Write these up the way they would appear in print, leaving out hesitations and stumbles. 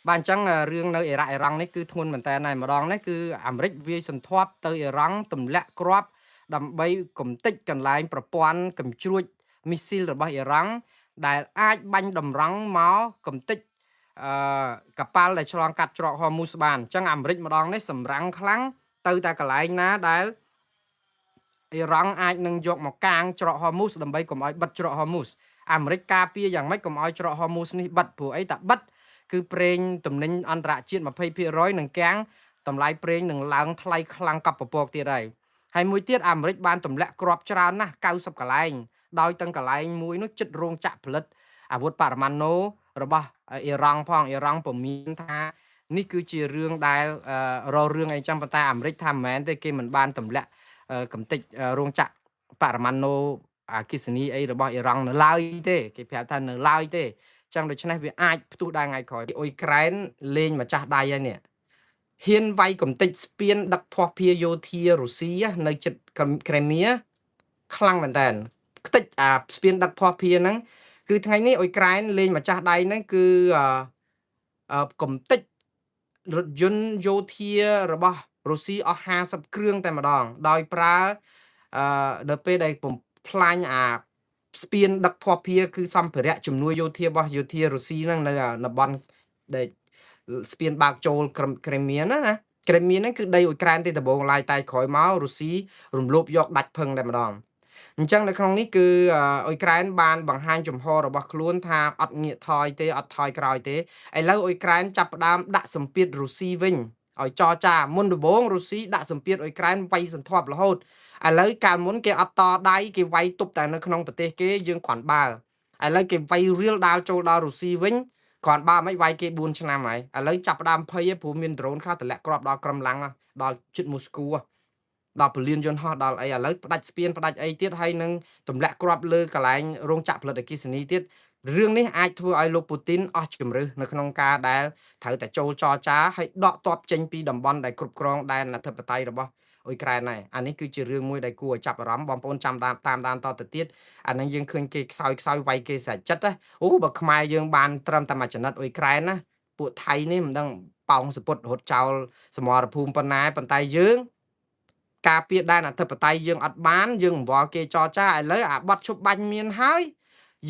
បាទអញ្ចឹងរឿងនៅអ៊ីរ៉ាក់អ៊ីរ៉ង់នេះគឺធ្ងន់មែនតើហើយម្ដងនេះគឺអាមេរិកវាយសន្ធាប់ទៅអ៊ីរ៉ង់ទម្លាក់គ្រាប់ដើម្បីគំទេចកន្លែងប្រព័ន្ធកំជ្រួចមីស៊ីលរបស់អ៊ីរ៉ង់ដែលអាចបាញ់តម្រង់មកគំទេចអឺកប៉ាល់ដែលឆ្លងកាត់ច្រកហ័រមូសបានអញ្ចឹងអាមេរិកម្ដងនេះសម្រាំងខ្លាំងទៅតែកន្លែងណាដែលអ៊ីរ៉ង់អាចនឹងយកមកកាងច្រកហ័រមូសដើម្បីកុំឲ្យបិទច្រកហ័រមូសអាមេរិកការពារយ៉ាងម៉េចកុំឲ្យច្រកហ័រមូសនេះបិទព្រោះអីតាបិទគឺប្រេងទំនិញអន្តរជាតិ20%នឹងកាំងតម្លៃប្រេងនឹងឡើងថ្លៃខ្លាំងកប់ពពកទៀតហើយមួយទៀតអាមេរិកបានទម្លាក់គ្រាប់ច្រើនណាស់90កន្លែងដោយទាំងកន្លែងមួយនោះចិត្តរោងចក្រផលិតអាវុធបរមាណូរបស់អ៊ីរ៉ង់ផងអ៊ីរ៉ង់ពុំមានថានេះគឺជារឿងដែលរករឿងអីចឹងប៉ុន្តែអាមេរិកថាមិនមែនទេគេមិនបានទម្លាក់កំទេចរោងចក្របរមាណូអគ្គិសនីអីរបស់អ៊ីរ៉ង់នៅឡើយទេគេប្រាប់ថានៅឡើយទេចឹងដូច្នេះវាអាចផ្ទុះដែរថ្ងៃក្រោយអ៊ុយក្រែនលេងម្ចាស់ដៃហើយនេះហ៊ានវាយកំទេចស្ពានដឹកភស្តុភារយោធារុស្ស៊ីនៅជិតក្រេមៀខ្លាំងមែនតើខ្ទេចអាស្ពានដឹកភស្តុភារហ្នឹងគឺថ្ងៃនេះអ៊ុយក្រែនលេងម្ចាស់ដៃហ្នឹងគឺកំទេចរថយន្តយោធារបស់រុស្ស៊ីអស់50គ្រឿងតែម្ដងដោយប្រើដល់ពេលដែលបំផ្លាញអាស្ពានដឹកភស្តុភារគឺសម្ភារៈជំនួយយោធារបស់យោធារុស្ស៊ីហ្នឹងនៅតំបន់ដែលស្ពានបើកចូលក្រេមៀណាក្រេមៀហ្នឹងគឺដីអ៊ុយក្រែនទេដំបូងឡើយតែក្រោយមករុស្ស៊ីរំលោភយកដាច់ភឹងតែម្ដងអញ្ចឹងនៅក្នុងនេះគឺអ៊ុយក្រែនបានបង្ហាញជំហររបស់ខ្លួនថាអត់ងាកថយទេអត់ថយក្រោយទេឥឡូវអ៊ុយក្រែនចាប់ផ្ដើមដាក់សម្ពាធរុស្ស៊ីវិញឲ្យចរចាមុនដំបូងរុស្ស៊ីដាក់សម្ពាធអ៊ុយក្រែនវាយសន្ធាប់រហូតឥឡូវកាលមុនគេអត់តដៃគេវាយទប់តែនៅក្នុងប្រទេសគេយើងគ្រាន់បើឥឡូវគេវាយរៀលដាល់ចូលដល់រុស្ស៊ីវិញគ្រាន់បើមិនវាយគេ4ឆ្នាំហើយឥឡូវចាប់ផ្ដើមភ័យព្រោះមានដ្រូនខ្លះទម្លាក់គ្រាប់ដល់ក្រំឡាំងដល់ជិតមូស្គូដល់ពលានយន្តហោះដល់អីឥឡូវផ្ដាច់ស្ពានផ្ដាច់អីទៀតហើយនឹងទម្លាក់គ្រាប់លើកន្លែងរោងចក្រផលិតអគ្គិសនីទៀតរឿងនេះអាចធ្វើឲ្យលោកពូទីនអស់ជំរឿសនៅក្នុងការដែលត្រូវតែចូលចរចាហើយដកទ័ពចេញពីតំបន់ដែលគ្រប់គ្រងដែនអធិបតេយ្យរបស់អ៊ុយក្រែនហើយអានេះគឺជារឿងមួយដែលគួរឲ្យចាប់អារម្មណ៍បងប្អូនចាំតាមដានតទៅទៀតអានឹងយើងឃើញគេខ្សោយវាយគេសាច់ចិត្តណាអូបើខ្មែរយើងបានត្រឹមតែមួយចំណិតអ៊ុយក្រែនណាពួកថៃនេះមិនដឹងប៉ោងសពុតរត់ចោលសមរភូមិប៉ុណ្ណាប៉ុន្តែយើងការពារដែនអធិបតេយ្យយើងអត់បានយើងអង្វល់គេចរចាឥឡូវអាបត់ឈប់បាញ់មានហើយ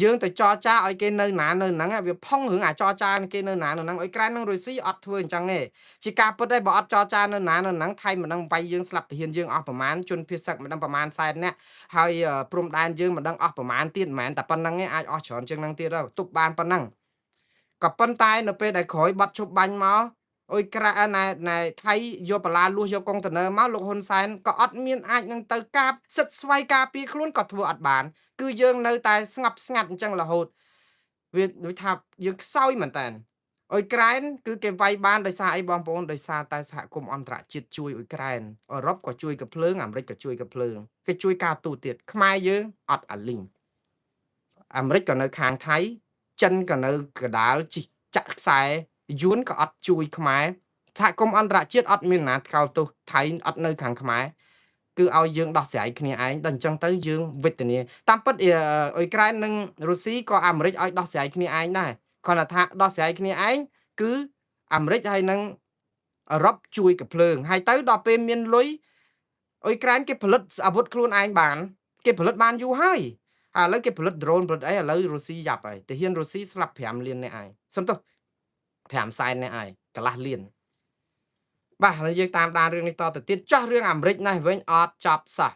យើងទៅចរចាឲ្យគេនៅណានៅហ្នឹងវាផុងរឿងអាចរចាគេនៅណានៅហ្នឹងអ៊ុយក្រែននិងរុស្ស៊ីអត់ធ្វើអញ្ចឹងទេជាការពិតទេបើអត់ចរចានៅណានៅហ្នឹងថៃមិនដឹងវាយយើងស្លាប់ទាហានយើងអស់ប្រមាណជនភៀសសឹកមិនដឹងប្រមាណសែននាក់ហើយព្រំដែនយើងមិនដឹងអស់ប្រមាណទៀតមិនមែនតែប៉ុណ្្នឹងទេអាចអស់ច្រើនជាងហ្នឹងទៀតទប់បានប៉ុណ្ណឹងក៏ប៉ុន្តែនៅពេលដែលក្រោយបាត់ឈប់បាញ់មកអ៊ុយក្រែនណែថៃយកបន្លាលួសយកកុងតឺន័រមកលោកហ៊ុនសែនក៏អត់មានអាចនឹងទៅការសិទ្ធស្វ័យការពារខ្លួនក៏ធ្វើអត់បានគឺយើងនៅតែស្ងប់ស្ងាត់អញ្ចឹងរហូតវាដូចថាយើងខ្សោយមែនតើអ៊ុយក្រែនគឺគេវាយបានដោយសារអីបងប្អូនដោយសារតែសហគមន៍អន្តរជាតិជួយអ៊ុយក្រែនអឺរ៉ុបក៏ជួយកាភ្លើងអាមេរិកក៏ជួយកាភ្លើងគេជួយការទូតទៀតខ្មែរយើងអត់អាលីងអាមេរិកក៏នៅខាងថៃចិនក៏នៅកដាលជិះចាក់ខ្សែយួនក៏អត់ជួយខ្មែរសហគមន៍អន្តរជាតិអត់មានណាថ្កោលទោសថៃអត់នៅខាងខ្មែរគឺឲ្យយើងដោះស្រាយគ្នាឯងដល់អញ្ចឹងទៅយើងវេទនាតាមពិតអ៊ុយក្រែននិងរុស្ស៊ីក៏អាមេរិកឲ្យដោះស្រាយគ្នាឯងដែរគ្រាន់តែថាដោះស្រាយគ្នាឯងគឺអាមេរិកហើយនិងអឺរ៉ុបជួយកាភ្លើងហើយទៅដល់ពេលមានលុយអ៊ុយក្រែនគេផលិតអាវុធខ្លួនឯងបានគេផលិតបានយូរហើយឥឡូវគេផលិតដ្រូនផលិតអីឥឡូវរុស្ស៊ីយ៉ាប់ហើយទាហានរុស្ស៊ីស្លាប់5លាននាក់ហើយសុំទោស5សែននាក់ហើយកន្លះលានបាទហើយយើងតាមដានរឿងនេះតទៅទៀតចោះរឿងអាមេរិកនេះវិញអត់ចប់សោះ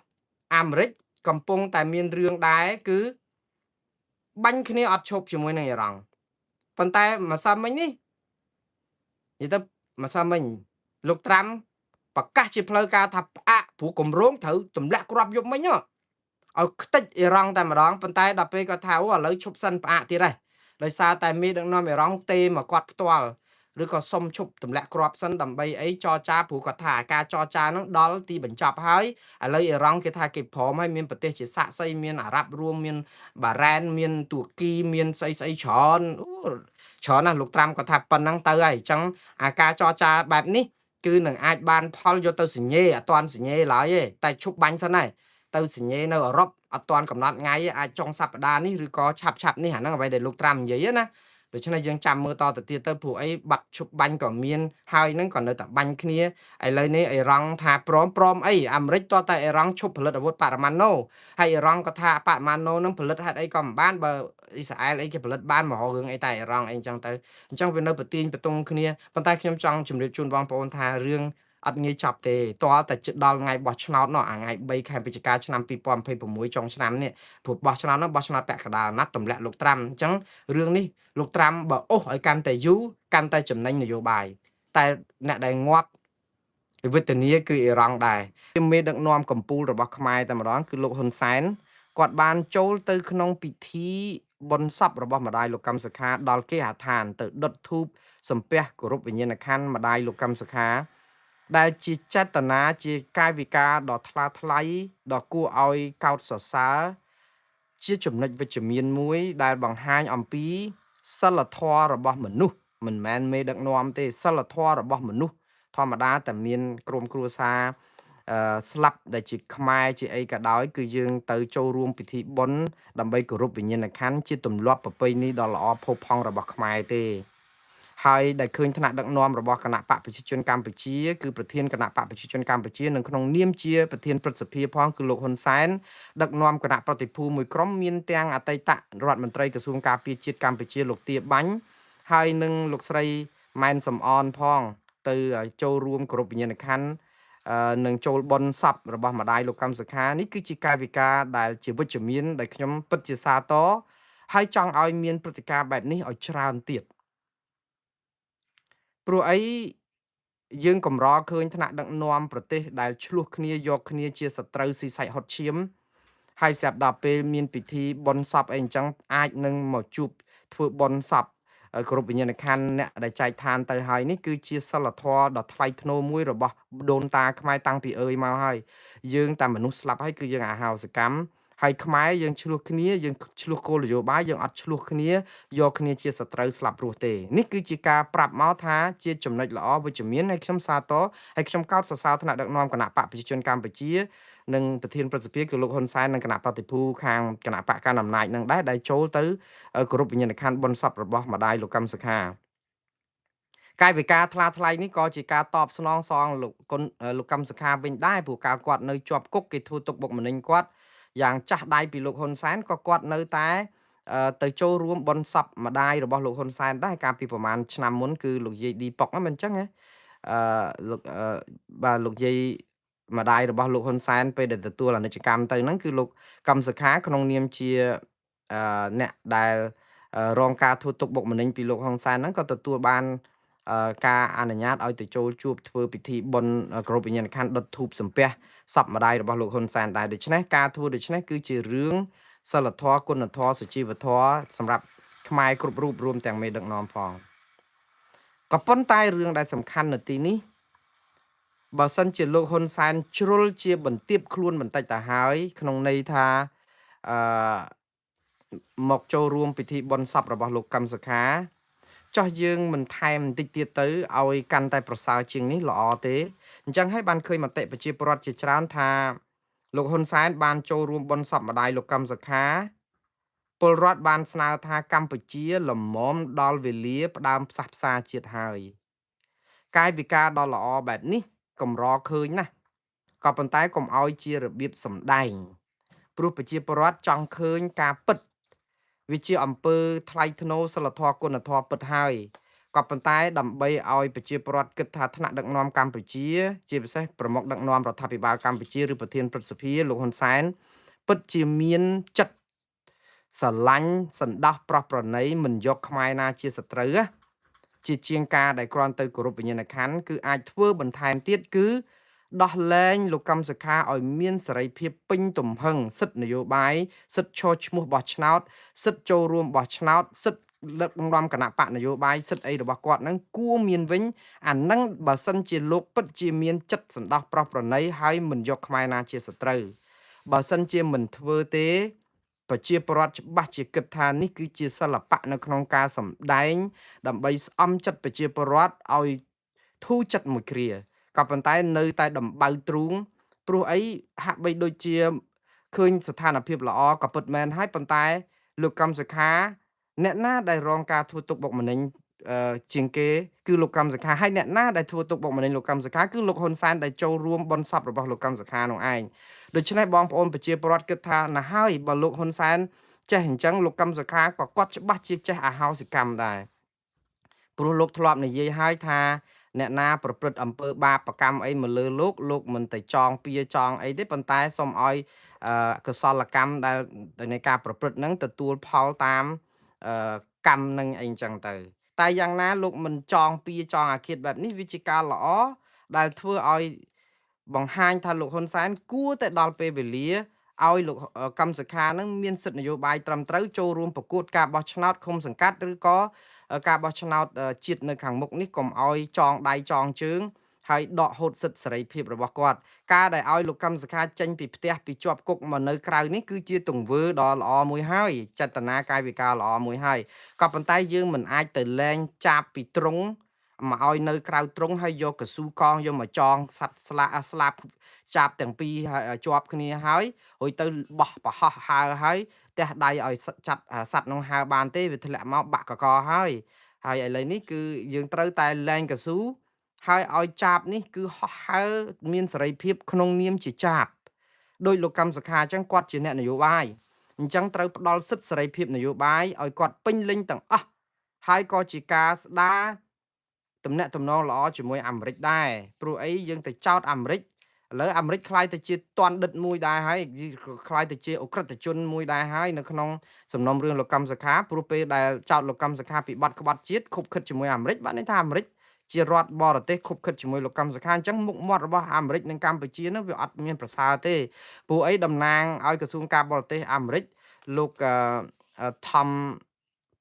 អាមេរិកកំពុងតែមានរឿងដែរគឺបាញ់គ្នាអត់ឈប់ជាមួយនឹងអ៊ីរ៉ង់ប៉ុន្តែម្សិលមិញនេះនិយាយទៅម្សិលមិញលោកត្រាំប្រកាសជាផ្លូវការថាផ្អាកព្រោះគម្រោងត្រូវទម្លាក់គ្រាប់យប់មិញឲ្យខ្ទេចអ៊ីរ៉ង់តែម្ដងប៉ុន្តែដល់ពេលគាត់ថាអូឥឡូវឈប់សិនផ្អាកទៀតហើយដោយសារតែមេដឹកនាំអ៊ីរ៉ង់ទេមកគាត់ផ្ទាល់ឬក៏សុំឈប់ទម្លាក់គ្រាប់សិនដើម្បីអីចរចាព្រោះគាត់ថាការចរចាហ្នឹងដល់ទីបញ្ចប់ហើយឥឡូវអ៊ីរ៉ង់គេថាគេព្រមហើយមានប្រទេសជាសាក្សីមានអារ៉ាប់រួមមានបារ៉ែនមានទួរគីមានស្អីច្រើនអូច្រើនណាស់លោកត្រាំគាត់ថាប៉ុណ្ណឹងទៅហើយអញ្ចឹងអាការចរចាបែបនេះគឺនឹងអាចបានផលយកទៅសញ្ញេអត់ទាន់សញ្ញេឡើយទេតែឈប់បាញ់សិនហើយទៅសញ្ញេនៅអឺរ៉ុបអត់ទាន់កំណត់ថ្ងៃអាចចុងសប្តាហ៍នេះឬក៏ឆាប់នេះអាហ្នឹងអ្វីដែលលោកត្រាំនិយាយណា ដូច្នេះយើងចាំមើលតទៅទៀតទៅព្រោះអីបាត់ឈប់បាញ់ក៏មានហើយហ្នឹងក៏នៅតែបាញ់គ្នាឥឡូវនេះអ៊ីរ៉ង់ថាព្រមអីអាមេរិកតតែអ៊ីរ៉ង់ឈប់ផលិតអាវុធបរមាណូហើយអ៊ីរ៉ង់ក៏ថាបរមាណូហ្នឹងផលិតហេតុអីក៏មិនបានបើអ៊ីស្រាអែលអីគេផលិតបានមកររឿងអីតែអ៊ីរ៉ង់អីចឹងទៅអញ្ចឹងវានៅប្រទាញបន្ទង់គ្នាប៉ុន្តែខ្ញុំចង់ជម្រាបជូនបងប្អូនថារឿងអត់ងាយចប់ទេតើតែជិតដល់ថ្ងៃបោះឆ្នោតនោះអាថ្ងៃ3ខែវិច្ឆិកាឆ្នាំ2026ចុងឆ្នាំនេះព្រោះបោះឆ្នោតនោះបោះឆ្នោតពាក់កណ្ដាលណាត់ទម្លាក់លោកត្រាំអញ្ចឹងរឿងនេះលោកត្រាំបើអូសឲ្យកាន់តែយូរកាន់តែចំណេញនយោបាយតែអ្នកដែលងាប់វិធានាគឺអ៊ីរ៉ង់ដែរជាមេដឹកនាំកម្ពុជារបស់ខ្មែរតែម្ដងគឺលោកហ៊ុនសែនគាត់បានចូលទៅក្នុងពិធីបុណ្យសពរបស់ម្ដាយលោកកឹមសុខាដល់គេហដ្ឋានទៅដុតធូបសំពះគោរពវិញ្ញាណក្ខន្ធម្ដាយលោកកឹមសុខាដែលជាចេតនាជាកាយវិការដ៏ថ្លាថ្លៃដ៏គួរឲ្យកោតសរសើរជាចំណុចវិជ្ជមានមួយដែលបង្ហាញអំពីសិលធម៌របស់មនុស្សមិនមែនមេដឹកនាំទេសិលធម៌របស់មនុស្សធម្មតាតែមានក្រុមគ្រួសារស្លាប់ដែលជាខ្មែរជាអីក៏ដោយគឺយើងទៅចូលរួមពិធីបុណ្យដើម្បីគោរពវិញ្ញាណក្ខន្ធជាទម្លាប់ប្រពៃណីដ៏ល្អផូរផង់របស់ខ្មែរទេហើយដែលឃើញថ្នាក់ដឹកនាំរបស់គណៈបកប្រជាជនកម្ពុជាគឺប្រធានគណៈបកប្រជាជនកម្ពុជានឹងក្នុងនាមជាប្រធានព្រឹទ្ធសភាផងគឺលោកហ៊ុនសែនដឹកនាំគណៈប្រតិភូមួយក្រុមមានទាំងអតីតរដ្ឋមន្ត្រីក្រសួងការពារជាតិកម្ពុជាលោកទាបាញ់ហើយនឹងលោកស្រីម៉ែនសំអនផងទៅចូលរួមគោរពវិញ្ញាណក្ខន្ធនឹងចូលបុណ្យសពរបស់ម្ដាយលោកកឹមសុខានេះគឺជាកាយវិការដែលជាវិជ្ជមានដែលខ្ញុំពិតជាសាទរហើយចង់ឲ្យមានព្រឹត្តិការណ៍បែបនេះឲ្យច្រើនទៀតព្រោះអីយើងកម្រឃើញថ្នាក់ដឹកនាំប្រទេសដែលឆ្លោះគ្នាយកគ្នាជាសត្រូវស៊ីសាច់ហុតឈាមហើយស្រាប់ដល់ពេលមានពិធីបុណ្យសពអីអញ្ចឹងអាចនឹងមកជួបធ្វើបុណ្យសពគ្រប់វិញ្ញាណក្ខន្ធអ្នកដែលចែកឋានទៅហើយនេះគឺជាសិលធម៌ដ៏ថ្លៃថ្នូរមួយរបស់ដូនតាខ្មែរតាំងពីអើយមកហើយយើងតែមនុស្សស្លាប់ហើយគឺយើងអហោសកម្មហើយខ្មែរយើងឆ្លោះគ្នាយើងឆ្លោះគោលនយោបាយយើងអត់ឆ្លោះគ្នាយកគ្នាជាសត្រូវស្លាប់រស់ទេនេះគឺជាការប្រាប់មកថាជាចំណុចល្អវិជ្ជមានហើយខ្ញុំសាទរហើយខ្ញុំកោតសរសើរថ្នាក់ដឹកនាំគណៈបកប្រជាជនកម្ពុជានិងប្រធានប្រសិទ្ធិគឺលោកហ៊ុនសែននិងគណៈបតិភូខាងគណៈបកកណ្ដាលអំណាចនឹងដែរដែលចូលទៅគោរពវិញ្ញាណក្ខន្ធបុណ្យសពរបស់ម្ដាយលោកកឹមសុខាកាយវិការថ្លាថ្លៃនេះក៏ជាការតបស្នងសងលោកកឹមសុខាវិញដែរព្រោះកាលគាត់នៅជាប់គុកគេធ្វើទុកបុកម្នេញគាត់យ៉ាងចាស់ដៃពីលោកហ៊ុនសែនក៏គាត់នៅតែទៅចូលរួមបុណ្យសពម្ដាយរបស់លោកហ៊ុនសែនដែរកាលពីប្រហែលឆ្នាំមុនគឺលោកយាយឌីប៉ុកហ្នឹងមិនអញ្ចឹងហ៎លោកបាទលោកយាយម្ដាយរបស់លោកហ៊ុនសែនពេលដែលទទួលអនិច្ចកម្មទៅហ្នឹងគឺលោកកឹមសុខាក្នុងនាមជាអ្នកដែលរងការធ្វើទុកបុកម្នេញពីលោកហ៊ុនសែនហ្នឹងក៏ទទួលបានការអនុញ្ញាតឲ្យទៅចូលជួបធ្វើពិធីបុណ្យគោរពវិញ្ញាណក្ខន្ធដុតធូបសំពះសពម្ដាយរបស់លោកហ៊ុនសែនដែរដូច្នេះការធ្វើដូច្នេះគឺជារឿងសិលធម៌គុណធម៌សុជីវធម៌សម្រាប់ខ្មែរគ្រប់រូបរួមទាំងមេដឹកនាំផងក៏ប៉ុន្តែរឿងដែលសំខាន់នៅទីនេះបើសិនជាលោកហ៊ុនសែនជ្រុលជាបន្ទាបខ្លួនបន្តិចទៅហើយក្នុងន័យថាអឺមកចូលរួមពិធីបុណ្យសពរបស់លោកកឹមសុខាចោះយើងមិនថែមបន្តិចទៀតទៅឲ្យកាន់តែប្រសើរជាងនេះល្អទេអញ្ចឹងហើយបានឃើញមតិប្រជាពលរដ្ឋជាច្រើនថាលោកហ៊ុនសែនបានចូលរួមបុណ្យសពម្ដាយលោកកឹមសុខាពលរដ្ឋបានស្នើថាកម្ពុជាលំមដល់វេលាផ្ដើមផ្សះផ្សាជាតិហើយកាយវិការដ៏ល្អបែបនេះកម្រឃើញណាស់ក៏ប៉ុន្តែកុំឲ្យជារបៀបសម្ដែងព្រោះប្រជាពលរដ្ឋចង់ឃើញការពិតវាជាអំពើថ្លៃថ្នូរសិលធម៌គុណធម៌ពិតហើយក៏ប៉ុន្តែដើម្បីឲ្យប្រជាពលរដ្ឋគិតថាថ្នាក់ដឹកនាំកម្ពុជាជាពិសេសប្រមុខដឹកនាំរដ្ឋាភិបាលកម្ពុជាឬប្រធានព្រឹទ្ធសភាលោកហ៊ុនសែនពិតជាមានចិត្តស្រឡាញ់សន្តោសប្រោះប្រណីមិនយកខ្មែរណាជាសត្រូវជាជាងការដែលគ្រាន់ទៅគោរពវិញ្ញាណក្ខន្ធគឺអាចធ្វើបន្ថែមទៀតគឺដោះលែងលោកកឹមសុខាឲ្យមានសេរីភាពពេញទំហឹងសិទ្ធិនយោបាយសិទ្ធិឈរឈ្មោះបោះឆ្នោតសិទ្ធិចូលរួមបោះឆ្នោតសិទ្ធិដឹកនាំគណៈបកនយោបាយសិទ្ធិអីរបស់គាត់ហ្នឹងគួរមានវិញអាហ្នឹងបើសិនជាលោកពិតជាមានចិត្តសន្តោសប្រោះប្រណីហើយមិនយកខ្មែរណាជាសត្រូវបើសិនជាមិនធ្វើទេប្រជាពលរដ្ឋច្បាស់ជាគិតថានេះគឺជាសិល្បៈនៅក្នុងការសម្ដែងដើម្បីស្អំចិត្តប្រជាពលរដ្ឋឲ្យធូរចិត្តមួយគ្រាក៏ប៉ុន្តែនៅតែដំបៅទ្រូងព្រោះអីហាក់បីដូចជាឃើញស្ថានភាពល្អក៏ពិតមែនហើយប៉ុន្តែលោកកឹមសុខា អ្នកណាដែលរងការធ្វើទុកបុកម្នេញជាងគេគឺលោកកម្មសខាហើយអ្នកណាដែលធ្វើទុកបុកម្នេញលោកកម្មសខាគឺលោកហ៊ុនសែនដែលចូលរួមបុណ្យសពរបស់លោកកម្មសខានោះឯងដូច្នេះបងប្អូនប្រជាពលរដ្ឋគិតថាណាហើយបើលោកហ៊ុនសែនចេះអញ្ចឹងលោកកម្មសខាក៏គាត់ច្បាស់ជាចេះអហោសិកម្មដែរព្រោះលោកធ្លាប់និយាយហើយថាអ្នកណាប្រព្រឹត្តអំពើបាបកម្មអីមកលើលោកមិនទៅចងពៀចងអីទេប៉ុន្តែសូមឲ្យកុសលកម្មដែលនៃការប្រព្រឹត្តហ្នឹងទទួលផលតាមអឺកម្មនឹងអីចឹងទៅតែយ៉ាងណាលោកមិនចងពៀចងអាឃាតបែបនេះវាជាការល្អដែលធ្វើឲ្យបង្ហាញថាលោកហ៊ុនសែនគួរតែដល់ពេលវេលាឲ្យលោកកម្មសខានឹងមានសិទ្ធិនយោបាយត្រឹមត្រូវចូលរួមប្រកួតការបោះឆ្នោតឃុំសង្កាត់ឬក៏ការបោះឆ្នោតជាតិនៅខាងមុខនេះកុំឲ្យចងដៃចងជើងហើយដកហូតសិទ្ធិសេរីភាពរបស់គាត់ការដែលឲ្យលោកកម្មសខាចេញពីផ្ទះពីជាប់គុកមកនៅក្រៅនេះគឺជាទង្វើដ៏ល្អមួយហើយចេតនាកាយវិការល្អមួយហើយក៏ប៉ុន្តែយើងមិនអាចទៅលែងចាប់ពីទ្រង់មកឲ្យនៅក្រៅទ្រង់ហើយយកកស៊ូកងយកមកចងសัตว์ស្លាប់ចាប់ទាំងពីរជាប់គ្នាហើយរួចទៅបោះប្រហោះហើហើយទះដៃឲ្យចាត់សัตว์នោះហើបានទេវាធ្លាក់មកបាក់កកហើយឥឡូវនេះគឺយើងត្រូវតែលែងកស៊ូហើយឲ្យចាបនេះគឺហោះហើរមានសេរីភាពក្នុងនាមជាចាបដោយលោកកម្មសខាអញ្ចឹងគាត់ជាអ្នកនយោបាយអញ្ចឹងត្រូវផ្ដល់សិទ្ធិសេរីភាពនយោបាយឲ្យគាត់ពេញលេញទាំងអស់ហើយក៏ជាការស្ដារទំនាក់ទំនងល្អជាមួយអាមេរិកដែរព្រោះអីយើងទៅចោតអាមេរិកឥឡូវអាមេរិកខ្លាយទៅជាតន់ដិតមួយដែរហើយខ្លាយទៅជាអក្រិតជនមួយដែរហើយនៅក្នុងសំណុំរឿងលោកកម្មសខាព្រោះពេលដែលចោតលោកកម្មសខាពីបាត់ក្បត់ជាតិខុបខិតជាមួយអាមេរិកបានន័យថាអាមេរិកជារដ្ឋបរទេសខុបខិតជាមួយលោកកម្មសខាអញ្ចឹងមុខមាត់របស់អាមេរិកនិងកម្ពុជានោះវាអត់មានប្រសើរទេព្រោះអីតំណាងឲ្យក្រសួងការបរទេសអាមេរិកលោកTom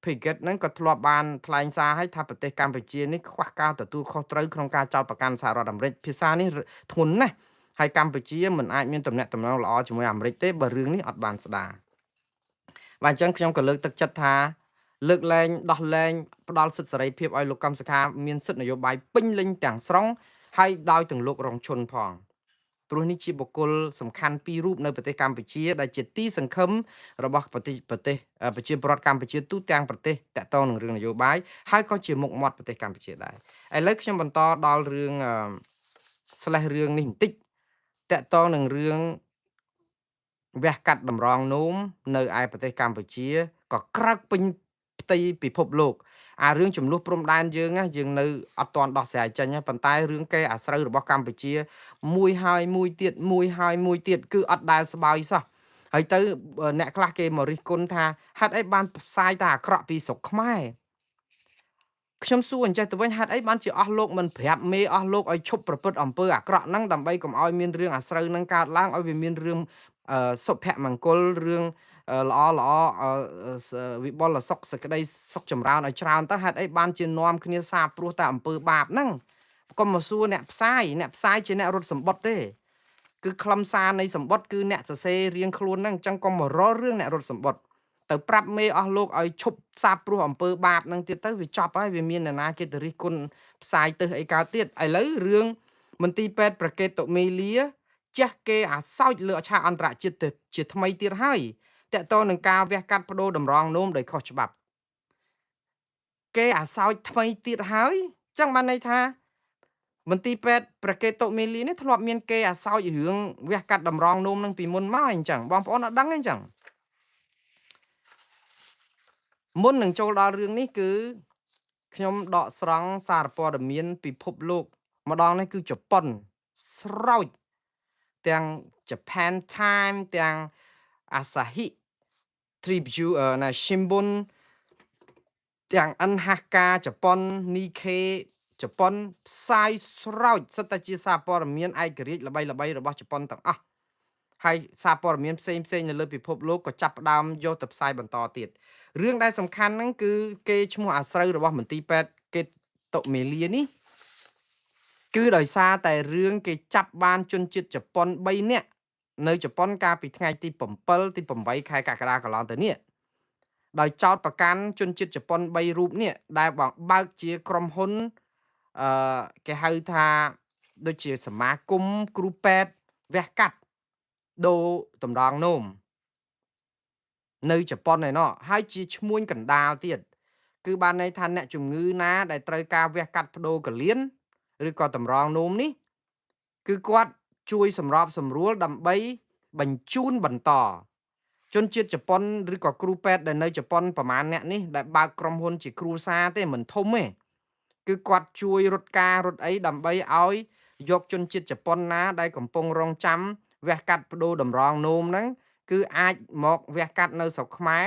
Pickett ហ្នឹងក៏ធ្លាប់បានថ្លែងសារឲ្យថាប្រទេសកម្ពុជានេះខ្វះការទទួលខុសត្រូវក្នុងការចោទប្រកាន់សហរដ្ឋអាមេរិកភាសានេះធ្ងន់ណាស់ហើយកម្ពុជាមិនអាចមានទំនាក់ទំនងល្អជាមួយអាមេរិកទេបើរឿងនេះអត់បានស្ដារបាទអញ្ចឹងខ្ញុំក៏លើកទឹកចិត្តថាលើកលែងដោះលែងផ្ដល់សិទ្ធិសេរីភាពឲ្យលោកកម្មសខាមានសិទ្ធិនយោបាយពេញលេញទាំងស្រុងហើយដោយទាំងលោករងឈុនផងព្រោះនេះជាបុគ្គលសំខាន់ពីររូបនៅប្រទេសកម្ពុជាដែលជាទីសង្ឃឹមរបស់ប្រជាពលរដ្ឋកម្ពុជាទូទាំងប្រទេសតាក់ទងនឹងរឿងនយោបាយហើយក៏ជាមុខមាត់ប្រទេសកម្ពុជាដែរឥឡូវខ្ញុំបន្តដល់រឿងរឿងនេះបន្តិចតាក់ទងនឹងរឿងវះកាត់តម្រងនោមនៅឯប្រទេសកម្ពុជាក៏ក្រើកពេញផ្ទៃពិភពលោកអារឿងចំនួនព្រំដែនយើងយើងនៅអត់ទាន់ដោះស្រាយចេញប៉ុន្តែរឿងកេរអាស្រូវរបស់កម្ពុជាមួយហើយមួយទៀតគឺអត់ដែលស្បើយសោះហើយទៅអ្នកខ្លះគេមករិះគន់ថាហេតុអីបានផ្សាយតែអាក្រក់ពីស្រុកខ្មែរខ្ញុំសួរអញ្ចេះទៅវិញហេតុអីបានជាអស់លោកមិនប្រាប់មេអស់លោកឲ្យឈប់ប្រព្រឹត្តអំពើអាក្រក់ហ្នឹងដើម្បីកុំឲ្យមានរឿងអាស្រូវហ្នឹងកើតឡើងឲ្យវាមានរឿងសុភមង្គលរឿងល្អវិបុលសុខសេចក្តីសុខចម្រើនឲ្យច្រើនទៅហេតុអីបានជានាំគ្នាសាបព្រោះតែអំពើបាបហ្នឹងកុំមកសួរអ្នកផ្សាយជាអ្នករត់សម្បត្តិទេគឺខ្លឹមសារនៃសម្បត្តិគឺអ្នកសរសេររៀងខ្លួនហ្នឹងអញ្ចឹងកុំមករករឿងអ្នករត់សម្បត្តិទៅប្រាប់មេអស់លោកឲ្យឈប់សាបព្រោះអំពើបាបហ្នឹងទៀតទៅវាចប់ហើយវាមាននរណាគេទៅរិះគន់ផ្សាយទៅអីកើតទៀតឥឡូវរឿងមន្ទីរពេទ្យប្រកេតតុមេលាចេះគេអាសោចលើឆាកអន្តរជាតិទៅជាថ្មីទៀតហើយតកតទៅនឹងការវះកាត់បដូរតម្រងនោមដោយខុសច្បាប់គេអាសោចថ្មីទៀតហើយចឹងបានន័យថាមន្ទីរពេទ្យប្រកេតតុមេលានេះធ្លាប់មានគេអាសោចរឿងវះកាត់តម្រងនោមនឹងពីមុនមកអញ្ចឹងបងប្អូនអត់ដឹងអញ្ចឹងមុននឹងចូលដល់រឿងនេះគឺខ្ញុំដកស្រង់សារព័ត៌មានពិភពលោកម្ដងនេះគឺជប៉ុនស្រោចទាំង Japan Time ទាំង Asahi Tribune ណា Shimbun ទាំង NHK ជប៉ុន Nikkei ជប៉ុនផ្សាយស្រោចសិតតែជាសារព័ត៌មានឯករាជ្យល្បីៗរបស់ជប៉ុនទាំងអស់ហើយសារព័ត៌មានផ្សេងនៅលើពិភពលោកក៏ចាប់ផ្ដើមយកទៅផ្សាយបន្តទៀតរឿងដែលសំខាន់ហ្នឹងគឺគេឈ្មោះអាស្រូវរបស់មន្ទីរពេទ្យគេតុមេលានេះគឺដោយសារតែរឿងគេចាប់បានជនជាតិជប៉ុន3នាក់នៅជប៉ុនកាលពីថ្ងៃទី7ទី8ខែកក្កដាកន្លងទៅនេះដោយចោទប្រកាន់ជនជាតិជប៉ុន3រូបនេះដែលបើកជាក្រុមហ៊ុនគេហៅថាដូចជាសមាគមគ្រូពេទ្យវះកាត់ដូរតម្រងនោម នៅជប៉ុនឯណោះហើយជាឈ្មួញកណ្ដាលទៀតគឺបានន័យថាអ្នកជំងឺណាដែលត្រូវការវះកាត់ប្ដូរកលៀនឬក៏តម្រងនោមនេះគឺគាត់ជួយសម្របសម្រួលដើម្បីបញ្ជូនបន្តជនជាតិជប៉ុនឬក៏គ្រូពេទ្យដែលនៅជប៉ុនប្រមាណអ្នកនេះដែលបើកក្រុមហ៊ុនជាគ្រួសារទេមិនធំទេគឺគាត់ជួយរត់ការរត់អីដើម្បីឲ្យយកជនជាតិជប៉ុនណាដែលកំពុងរងចាំវះកាត់ប្ដូរតម្រងនោមហ្នឹងគឺអាចមកវះកាត់នៅស្រុកខ្មែរ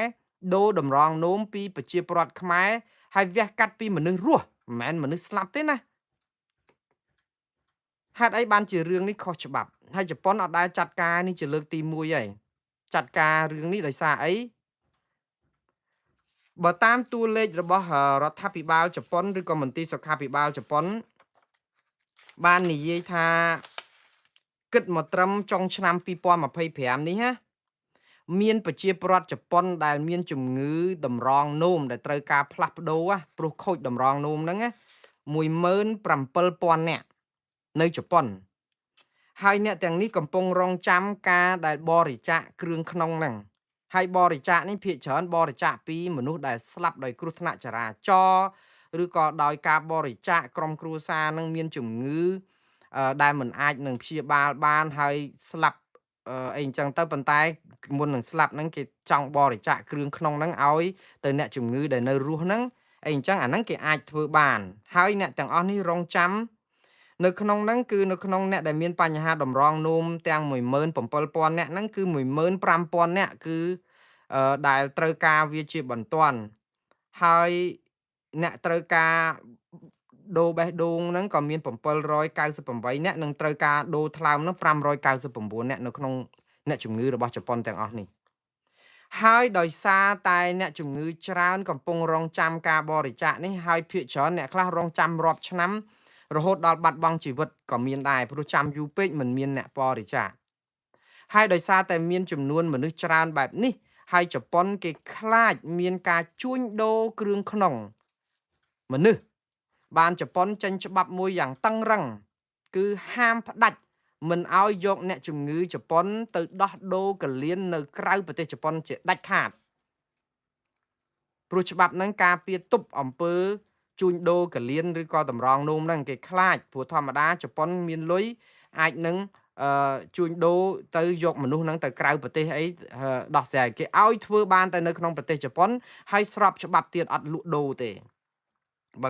ដូរតម្រងនោមពីប្រជាពលរដ្ឋខ្មែរហើយវះកាត់ពីមនុស្សរស់មិនមែនមនុស្សស្លាប់ទេណាហេតុអីបានជារឿងនេះខុសច្បាប់ហើយជប៉ុនអត់ដែលចាត់ការនេះជាលើកទី1ហើយចាត់ការរឿងនេះដោយសារអីបើតាមតួលេខរបស់រដ្ឋាភិបាលជប៉ុនឬក៏មន្ទីរសុខាភិបាលជប៉ុនបាននិយាយថាគិតមកត្រឹមចុងឆ្នាំ2025នេះណាមានប្រជាពលរដ្ឋជប៉ុនដែលមានជំងឺតម្រងនោមដែលត្រូវការផ្លាស់ប្ដូរព្រោះខូចតម្រងនោមហ្នឹង17,000 នាក់នៅជប៉ុនហើយអ្នកទាំងនេះកំពុងរងចាំការដែលបរិច្ចាគគ្រឿងក្នុងហ្នឹងហើយបរិច្ចាគនេះភាគច្រើនបរិច្ចាគពីមនុស្សដែលស្លាប់ដោយគ្រោះថ្នាក់ចរាចរណ៍ឬក៏ដោយការបរិច្ចាគក្រុមគ្រួសារនឹងមានជំងឺដែលមិនអាចនឹងព្យាបាលបានហើយស្លាប់អីអញ្ចឹងទៅប៉ុន្តែមុននឹងស្លាប់ហ្នឹងគេចង់បរិច្ចាគគ្រឿងក្នុងហ្នឹងឲ្យទៅអ្នកជំងឺដែលនៅរស់ហ្នឹងអីអញ្ចឹងអាហ្នឹងគេអាចធ្វើបានហើយអ្នកទាំងអស់នេះរងចាំនៅក្នុងហ្នឹងគឺនៅក្នុងអ្នកដែលមានបញ្ហាតម្រងនោមទាំង17,000 នាក់ហ្នឹងគឺ15,000 នាក់គឺដែលត្រូវការវាជាបន្ទាន់ហើយអ្នកត្រូវការដូរបេះដូងហ្នឹងក៏មាន798នាក់និងត្រូវការដូរថ្លើមហ្នឹង599នាក់នៅក្នុងអ្នកជំងឺរបស់ជប៉ុនទាំងអស់នេះហើយដោយសារតែអ្នកជំងឺច្រើនកំពុងរងចាំការបរិច្ចាគនេះហើយភាគច្រើនអ្នកខ្លះរងចាំរាប់ឆ្នាំរហូតដល់បាត់បង់ជីវិតក៏មានដែរព្រោះចាំយូរពេកមិនមានអ្នកបរិច្ចាគហើយដោយសារតែមានចំនួនមនុស្សច្រើនបែបនេះហើយជប៉ុនគេខ្លាចមានការជួញដូរគ្រឿងក្នុងមនុស្សបានជប៉ុនចេញច្បាប់មួយយ៉ាងតឹងរ៉ឹងគឺហាមផ្ដាច់មិនឲ្យយកអ្នកជំងឺជប៉ុនទៅដោះដូរកលៀននៅក្រៅប្រទេសជប៉ុនជាដាច់ខាតព្រោះច្បាប់ហ្នឹងការពារទប់អំពើជួញដូរកលៀនឬក៏តម្រងនោមហ្នឹងគេខ្លាចព្រោះធម្មតាជប៉ុនមានលុយអាចនឹងជួញដូរទៅយកមនុស្សហ្នឹងទៅក្រៅប្រទេសអីដោះស្រាយគេឲ្យធ្វើបានតែនៅក្នុងប្រទេសជប៉ុនហើយស្របច្បាប់ទៀតអត់លក់ដូរទេបើ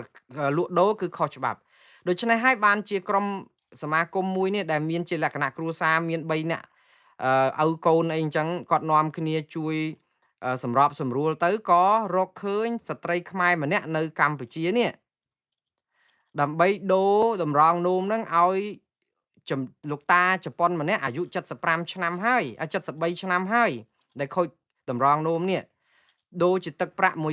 លក់ដូរគឺខុសច្បាប់ដូច្នេះហើយបានជាក្រុមសមាគមមួយនេះដែលមានជាលក្ខណៈគ្រួសារមាន3នាក់ឪកូនអីអញ្ចឹងគាត់នាំគ្នាជួយសម្របសម្រួលទៅក៏រកឃើញស្ត្រីខ្មែរម្នាក់នៅកម្ពុជានេះដើម្បីដូរតម្រងនោមហ្នឹងឲ្យលោកតាជប៉ុនម្នាក់អាយុ75ឆ្នាំហើយ73ឆ្នាំហើយដែលខូចតម្រងនោមនេះដូរជាទឹកប្រាក់$154,000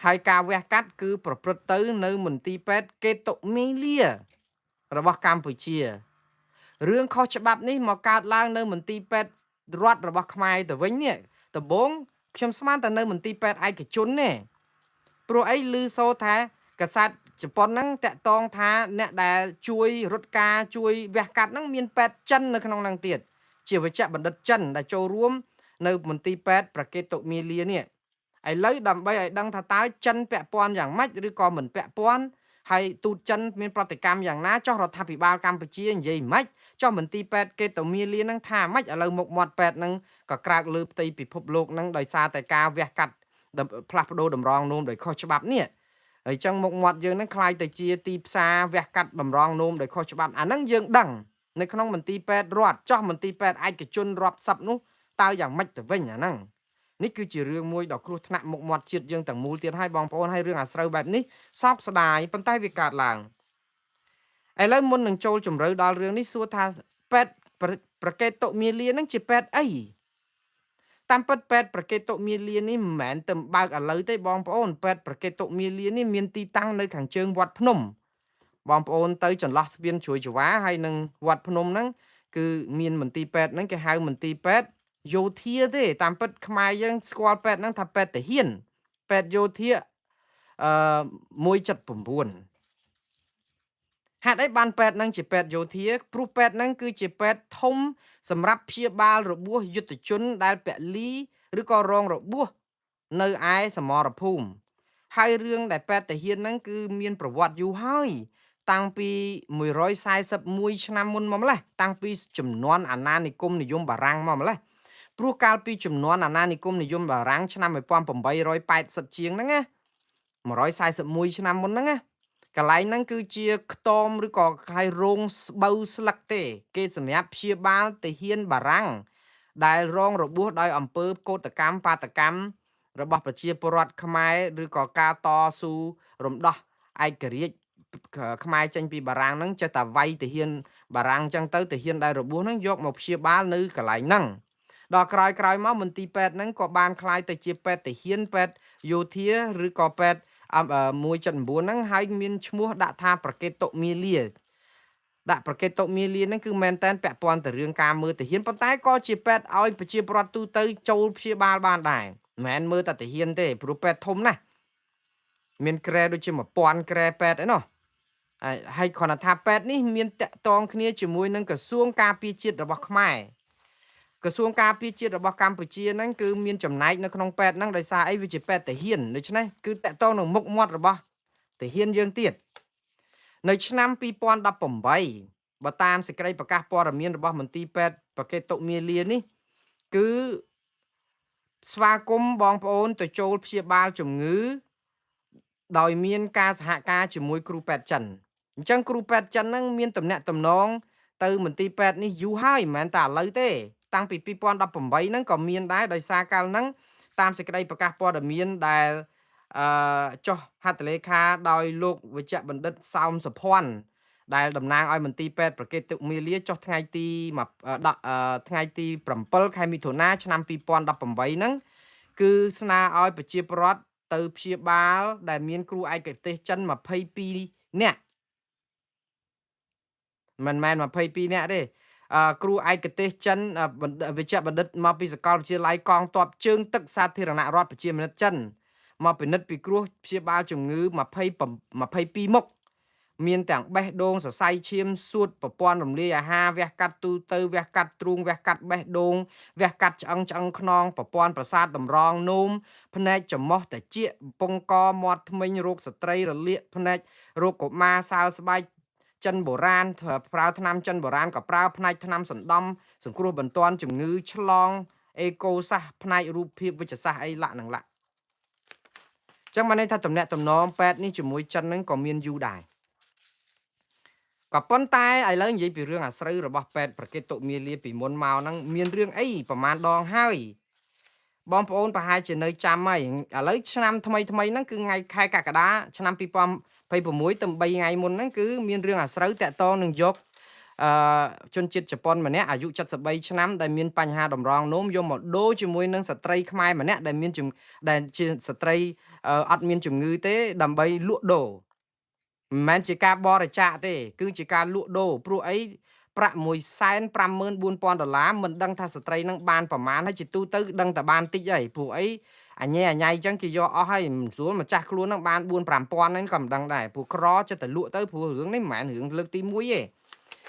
ហើយការវះកាត់គឺប្រព្រឹត្តទៅនៅមន្ទីរពេទ្យកេតុមីលារបស់កម្ពុជារឿងខុសច្បាប់នេះមកកើតឡើងនៅមន្ទីរពេទ្យរដ្ឋរបស់ខ្មែរទៅវិញនេះដំបូងខ្ញុំស្មានតែនៅមន្ទីរពេទ្យឯកជនទេព្រោះអីឮសូរថាកាសែតជប៉ុនហ្នឹងតាក់ទងថាអ្នកដែលជួយរត់ការជួយវះកាត់ហ្នឹងមានពេទ្យចិននៅក្នុងហ្នឹងទៀតជាវេជ្ជបណ្ឌិតចិនដែលចូលរួមនៅមន្ទីរពេទ្យប្រកេតុមីលានេះឥឡូវដើម្បីឲ្យដឹងថាតើចិនពាក់ព័ន្ធយ៉ាងម៉េចឬក៏មិនពាក់ព័ន្ធហើយទូតចិនមានប្រតិកម្មយ៉ាងណាចុះរដ្ឋាភិបាលកម្ពុជានិយាយម៉េចចុះមន្ទីរពេទ្យកេតុមីលានឹងថាម៉េចឥឡូវមុខមាត់ពេទ្យនឹងក៏ក្រើកលើផ្ទៃពិភពលោកនឹងដោយសារតែការវះកាត់ផ្លាស់ប្ដូរតម្រងនោមដោយខុសច្បាប់នេះហើយចឹងមុខមាត់យើងនឹងคล้ายទៅជាទីផ្សារវះកាត់តម្រងនោមដោយខុសច្បាប់អាហ្នឹងយើងដឹងនៅក្នុងមន្ទីរពេទ្យរដ្ឋចុះមន្ទីរពេទ្យឯកជនរាប់សិបនោះតើយ៉ាងម៉េចទៅវិញអាហ្នឹងនេះគឺជារឿងមួយដ៏គ្រោះថ្នាក់មុខមាត់ជាតិយើងទាំងមូលទៀតហើយបងប្អូនហើយរឿងអាស្រូវបែបនេះសោកស្ដាយប៉ុន្តែវាកើតឡើងឥឡូវមុននឹងចូលជម្រៅដល់រឿងនេះសួរថាពេទ្យប្រកេតុមីលានឹងជាពេទ្យអីតាមពិតពេទ្យប្រកេតុមីលានេះមិនមែនទៅបើកឥឡូវទេបងប្អូនពេទ្យប្រកេតុមីលានេះមានទីតាំងនៅខាងជើងវត្តភ្នំបងប្អូនទៅចន្លោះស្ពានជ្រោយចង្វាហើយនឹងវត្តភ្នំហ្នឹងគឺមានមន្ទីរពេទ្យហ្នឹងគេហៅមន្ទីរពេទ្យយោធាទេតាមពិតខ្មែរយើងស្គាល់ពេទ្យហ្នឹងថាពេទ្យទាហានពេទ្យយោធា179 ហេតុអីបានពេទ្យនឹងជាពេទ្យយោធាព្រោះពេទ្យនឹងគឺជាពេទ្យធំសម្រាប់ព្យាបាលរបួសយុទ្ធជនដែលពលីឬក៏រងរបួសនៅឯសមរភូមិហើយរឿងដែលពេទ្យទាហានហ្នឹងគឺមានប្រវត្តិយូរហើយតាំងពី141ឆ្នាំមុនមកម្លេះតាំងពីជំនាន់អាណានិគមនិយមបារាំងមកម្លេះព្រោះកាលពីជំនាន់អាណានិគមនិយមបារាំងឆ្នាំ1880ជាងហ្នឹងណា141ឆ្នាំមុនហ្នឹងណាកន្លែងហ្នឹងគឺជាខ្ទមឬក៏ហៅរោងស្បូវស្លឹកទេគេសម្រាប់ព្យាបាលទាហានបារាំងដែលរងរបួសដោយអំពើកោតកម្មបាតកម្មរបស់ប្រជាពលរដ្ឋខ្មែរឬក៏ការតស៊ូរំដោះឯករាជ្យខ្មែរចេញពីបារាំងហ្នឹងចេះតែវាយទាហានបារាំងចឹងទៅទាហានដែលរបួសហ្នឹងយកមកព្យាបាលនៅកន្លែងហ្នឹងដល់ក្រោយមកមន្ទីរពេទ្យហ្នឹងក៏បានคล้ายទៅជាពេទ្យទាហានពេទ្យយោធាឬក៏ពេទ្យ179ហ្នឹងហើយមានឈ្មោះដាក់ថាប្រកេតុមាលាដាក់ប្រកេតុមាលាហ្នឹងគឺមែនតែនពាក់ព័ន្ធទៅរឿងការមើលទាហានប៉ុន្តែក៏ជាពេទ្យឲ្យប្រជាពលរដ្ឋទូទៅចូលព្យាបាលបានដែរមិនមែនមើលតែទាហានទេព្រោះពេទ្យធំណាស់មានក្រែដូចជា1000ក្រែពេទ្យឯណោះហើយគ្រាន់តែថាពេទ្យនេះមានតាក់ទងគ្នាជាមួយនឹងក្រសួងការពារជាតិរបស់ខ្មែរក្រសួងការពារជាតិរបស់កម្ពុជាហ្នឹងគឺមានចំណែកនៅក្នុងពេទ្យហ្នឹងដោយសារអីវាជាពេទ្យទាហានដូច្នេះគឺតាក់ទងនឹងមុខមាត់របស់ទាហានយើងទៀតនៅឆ្នាំ2018បើតាមសេចក្តីប្រកាសព័ត៌មានរបស់មន្ទីរពេទ្យប្រកេតុមាលានេះគឺស្វាគមន៍បងប្អូនទៅចូលព្យាបាលជំងឺដោយមានការសហការជាមួយគ្រូពេទ្យចិនអញ្ចឹងគ្រូពេទ្យចិនហ្នឹងមានទំនាក់ទំនងទៅមន្ទីរពេទ្យនេះយូរហើយមិនមែនតែឥឡូវទេតាំងពី2018ហ្នឹងក៏មានដែរដោយសារកាលហ្នឹងតាមសេចក្តីប្រកាសព័ត៌មានដែលចុះហត្ថលេខាដោយលោកវេជ្ជបណ្ឌិតសោមសុភ័ណ្ឌដែលតំណាងឲ្យមន្ទីរពេទ្យប្រកេតុមាលាចុះថ្ងៃទី7 ខែមិថុនាឆ្នាំ2018ហ្នឹងគឺស្នើឲ្យប្រជាពលរដ្ឋទៅព្យាបាលដែលមានគ្រូឯកទេសចិន22នាក់មិនមែន22នាក់ទេគ្រូឯកទេសចិនវិជ្ជបណ្ឌិតមកពីសាកលវិទ្យាល័យកងទ័ពជើងទឹកសាធារណរដ្ឋប្រជាមានិតចិនមកពិនិត្យពិគ្រោះព្យាបាលជំងឺ22មុខមានទាំងបេះដូងសរសៃឈាមសួតប្រព័ន្ធរំលាយអាហារវះកាត់ទូទៅវះកាត់ទ្រូងវះកាត់បេះដូងវះកាត់ឆ្អឹងខ្នងប្រព័ន្ធប្រសាទតម្រងនោមភ្នែកច្រមុះត្រចៀកពងកមាត់ធ្មេញរោគស្ត្រីរលាកភ្នែករោគកុមារសើស្បែកចិនបុរាណប្រើថ្នាំចិនបុរាណក៏ប្រើផ្នែកថ្នាំសណ្ដំសង្គ្រោះបន្ទាន់ជំងឺឆ្លងអេកូសាសផ្នែករូបភាពវិជ្ជសាស្ត្រអីឡាក់នឹងឡាក់ចឹងបានន័យថាតំណែងតំណងពេទ្យនេះជាមួយចិនហ្នឹងក៏មានយូរដែរក៏ប៉ុន្តែឥឡូវនិយាយពីរឿងអាស្រូវរបស់ពេទ្យប្រកេតុមាលាពីមុនមកហ្នឹងមានរឿងអីប្រហែលដងហើយបងប្អូនប្រហែលជានៅចាំហើយឥឡូវឆ្នាំថ្មីហ្នឹងគឺថ្ងៃខែកក្កដាឆ្នាំ2026ទៅ3ថ្ងៃមុនហ្នឹងគឺមានរឿងអាស្រូវតាក់ទងនឹងយកជនជាតិជប៉ុនម្នាក់អាយុ73ឆ្នាំដែលមានបញ្ហាតម្រងនោមយកមកដូរជាមួយនឹងស្ត្រីខ្មែរម្នាក់ដែលជាស្ត្រីអត់មានជំងឺទេដើម្បីលក់ដូរមិនមែនជាការបរិច្ចាគទេគឺជាការលក់ដូរព្រោះអីប្រាក់$154,000មិនដឹងថាស្ត្រីនឹងបានប្រមាណហើយជាទូទៅដឹងតែបានតិចហើយព្រោះអីអញអញ្ចឹងគេយកអស់ហើយមិនស្រួលម្ចាស់ខ្លួននឹងបាន4-5,000ហ្នឹងក៏មិនដឹងដែរព្រោះក្រចិត្តតែលក់ទៅព្រោះរឿងនេះមិនមែនរឿងលើកទី1ទេ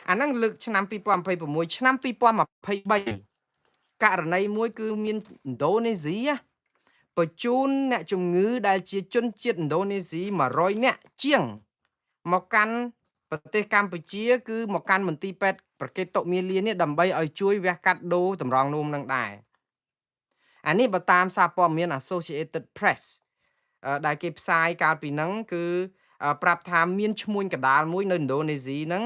អាហ្នឹងលើកឆ្នាំ2026ឆ្នាំ2023ករណីមួយគឺមានឥណ្ឌូនេស៊ីបញ្ជូនអ្នកជំងឺដែលជាជនជាតិឥណ្ឌូនេស៊ី100នាក់ជាងមកកាន់ប្រទេសកម្ពុជាគឺមកកាន់មន្ទីរពេទ្យប្រកេតុមាលានេះដើម្បីឲ្យជួយវះកាត់ដូរតម្រងនោមនឹងដែរអានេះបើតាមសារព័ត៌មាន Associated Press ដែលគេផ្សាយកាលពីហ្នឹងគឺប្រាប់ថាមានឈ្មួញកដាលមួយនៅឥណ្ឌូនេស៊ីហ្នឹង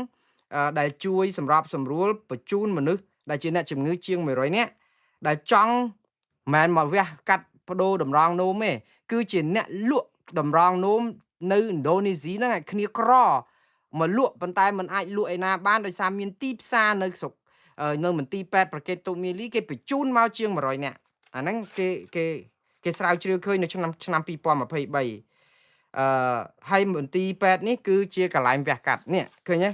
ដែលជួយសម្របសម្រួលបញ្ជូនមនុស្សដែលជាអ្នកជំងឺជាង100នាក់ដែលចង់មិនមកវះកាត់បដូរតម្រងនោមទេគឺជាអ្នកលក់តម្រងនោមនៅឥណ្ឌូនេស៊ីហ្នឹងឲ្យគ្នាក្រមកលក់ប៉ុន្តែมันអាចលក់ឯណាបានដោយសារមានទីផ្សារនៅស្រុកនៅមន្ទីរពេទ្យប្រកេតុមាលាគេបញ្ជូនមកជាង100នាក់អាហ្នឹងគេស្រាវជ្រាវឃើញនៅឆ្នាំ2023ហើយមន្ទីរពេទ្យនេះគឺជាកន្លែងវះកាត់នេះឃើញទេ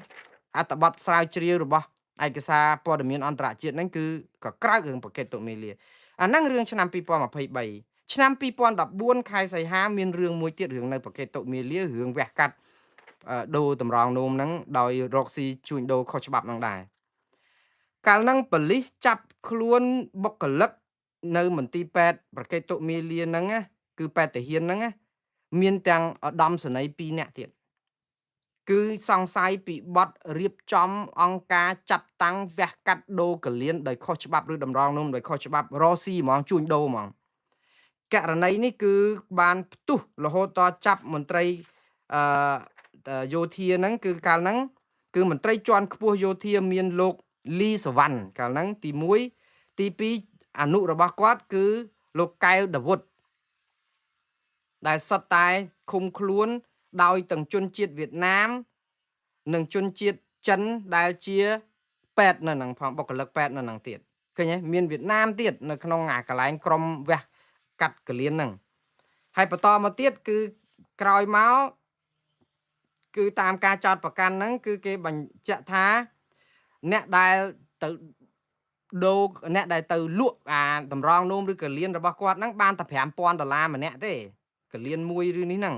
អត្ថបទស្រាវជ្រាវរបស់ឯកសារព័ត៌មានអន្តរជាតិហ្នឹងគឺក៏ក្រៅរឿងប្រកេតុមាលាអាហ្នឹងរឿងឆ្នាំ2023ឆ្នាំ2014ខែសីហាមានរឿងមួយទៀតរឿងនៅប្រកេតុមាលារឿងវះកាត់ ដូរតម្រង់នោមហ្នឹងដោយរកស៊ីជួញដូរខុសច្បាប់ហ្នឹងដែរកាលហ្នឹងប៉ូលីសចាប់ខ្លួនបុគ្គលិកនៅមន្ទីរពេទ្យប្រកេតតុមាលាហ្នឹងណាគឺពេទ្យទាហានហ្នឹងណាមានទាំងឧត្តមសេនីយ៍2នាក់ទៀតគឺសង្ស័យពីបទរៀបចំអង្គការចាត់តាំងវះកាត់ដូរកលៀនដោយខុសច្បាប់ឬតម្រង់នោមដោយខុសច្បាប់រកស៊ីហ្មងជួញដូរហ្មងករណីនេះគឺបានផ្ទុះរហូតដល់ចាប់មន្ត្រីអឺយោធាហ្នឹងគឺកាលហ្នឹងគឺមន្ត្រីជាន់ខ្ពស់យោធាមានលោកលីសវណ្ណកាលហ្នឹងទី1ទី2អនុរបស់គាត់គឺលោកកែវដាវុធដែលសុទ្ធតែឃុំខ្លួនដោយទាំងជនជាតិវៀតណាមនិងជនជាតិចិនដែលជាពេទ្យនៅនឹងផងបុគ្គលិកពេទ្យនៅនឹងទៀតឃើញទេមានវៀតណាមទៀតនៅក្នុងអាកន្លែងក្រុមវះកាត់កលៀនហ្នឹងហើយបន្តមកទៀតគឺក្រោយមកគឺតាមការចោទប្រកាន់ហ្នឹងគឺគេបញ្ជាក់ថាអ្នកដែលទៅដូរអ្នកដែលទៅលក់អាតម្រង់នោមឬកលៀនរបស់គាត់ហ្នឹងបានតែ$5,000ម្នាក់ទេកលៀនមួយឬនេះហ្នឹង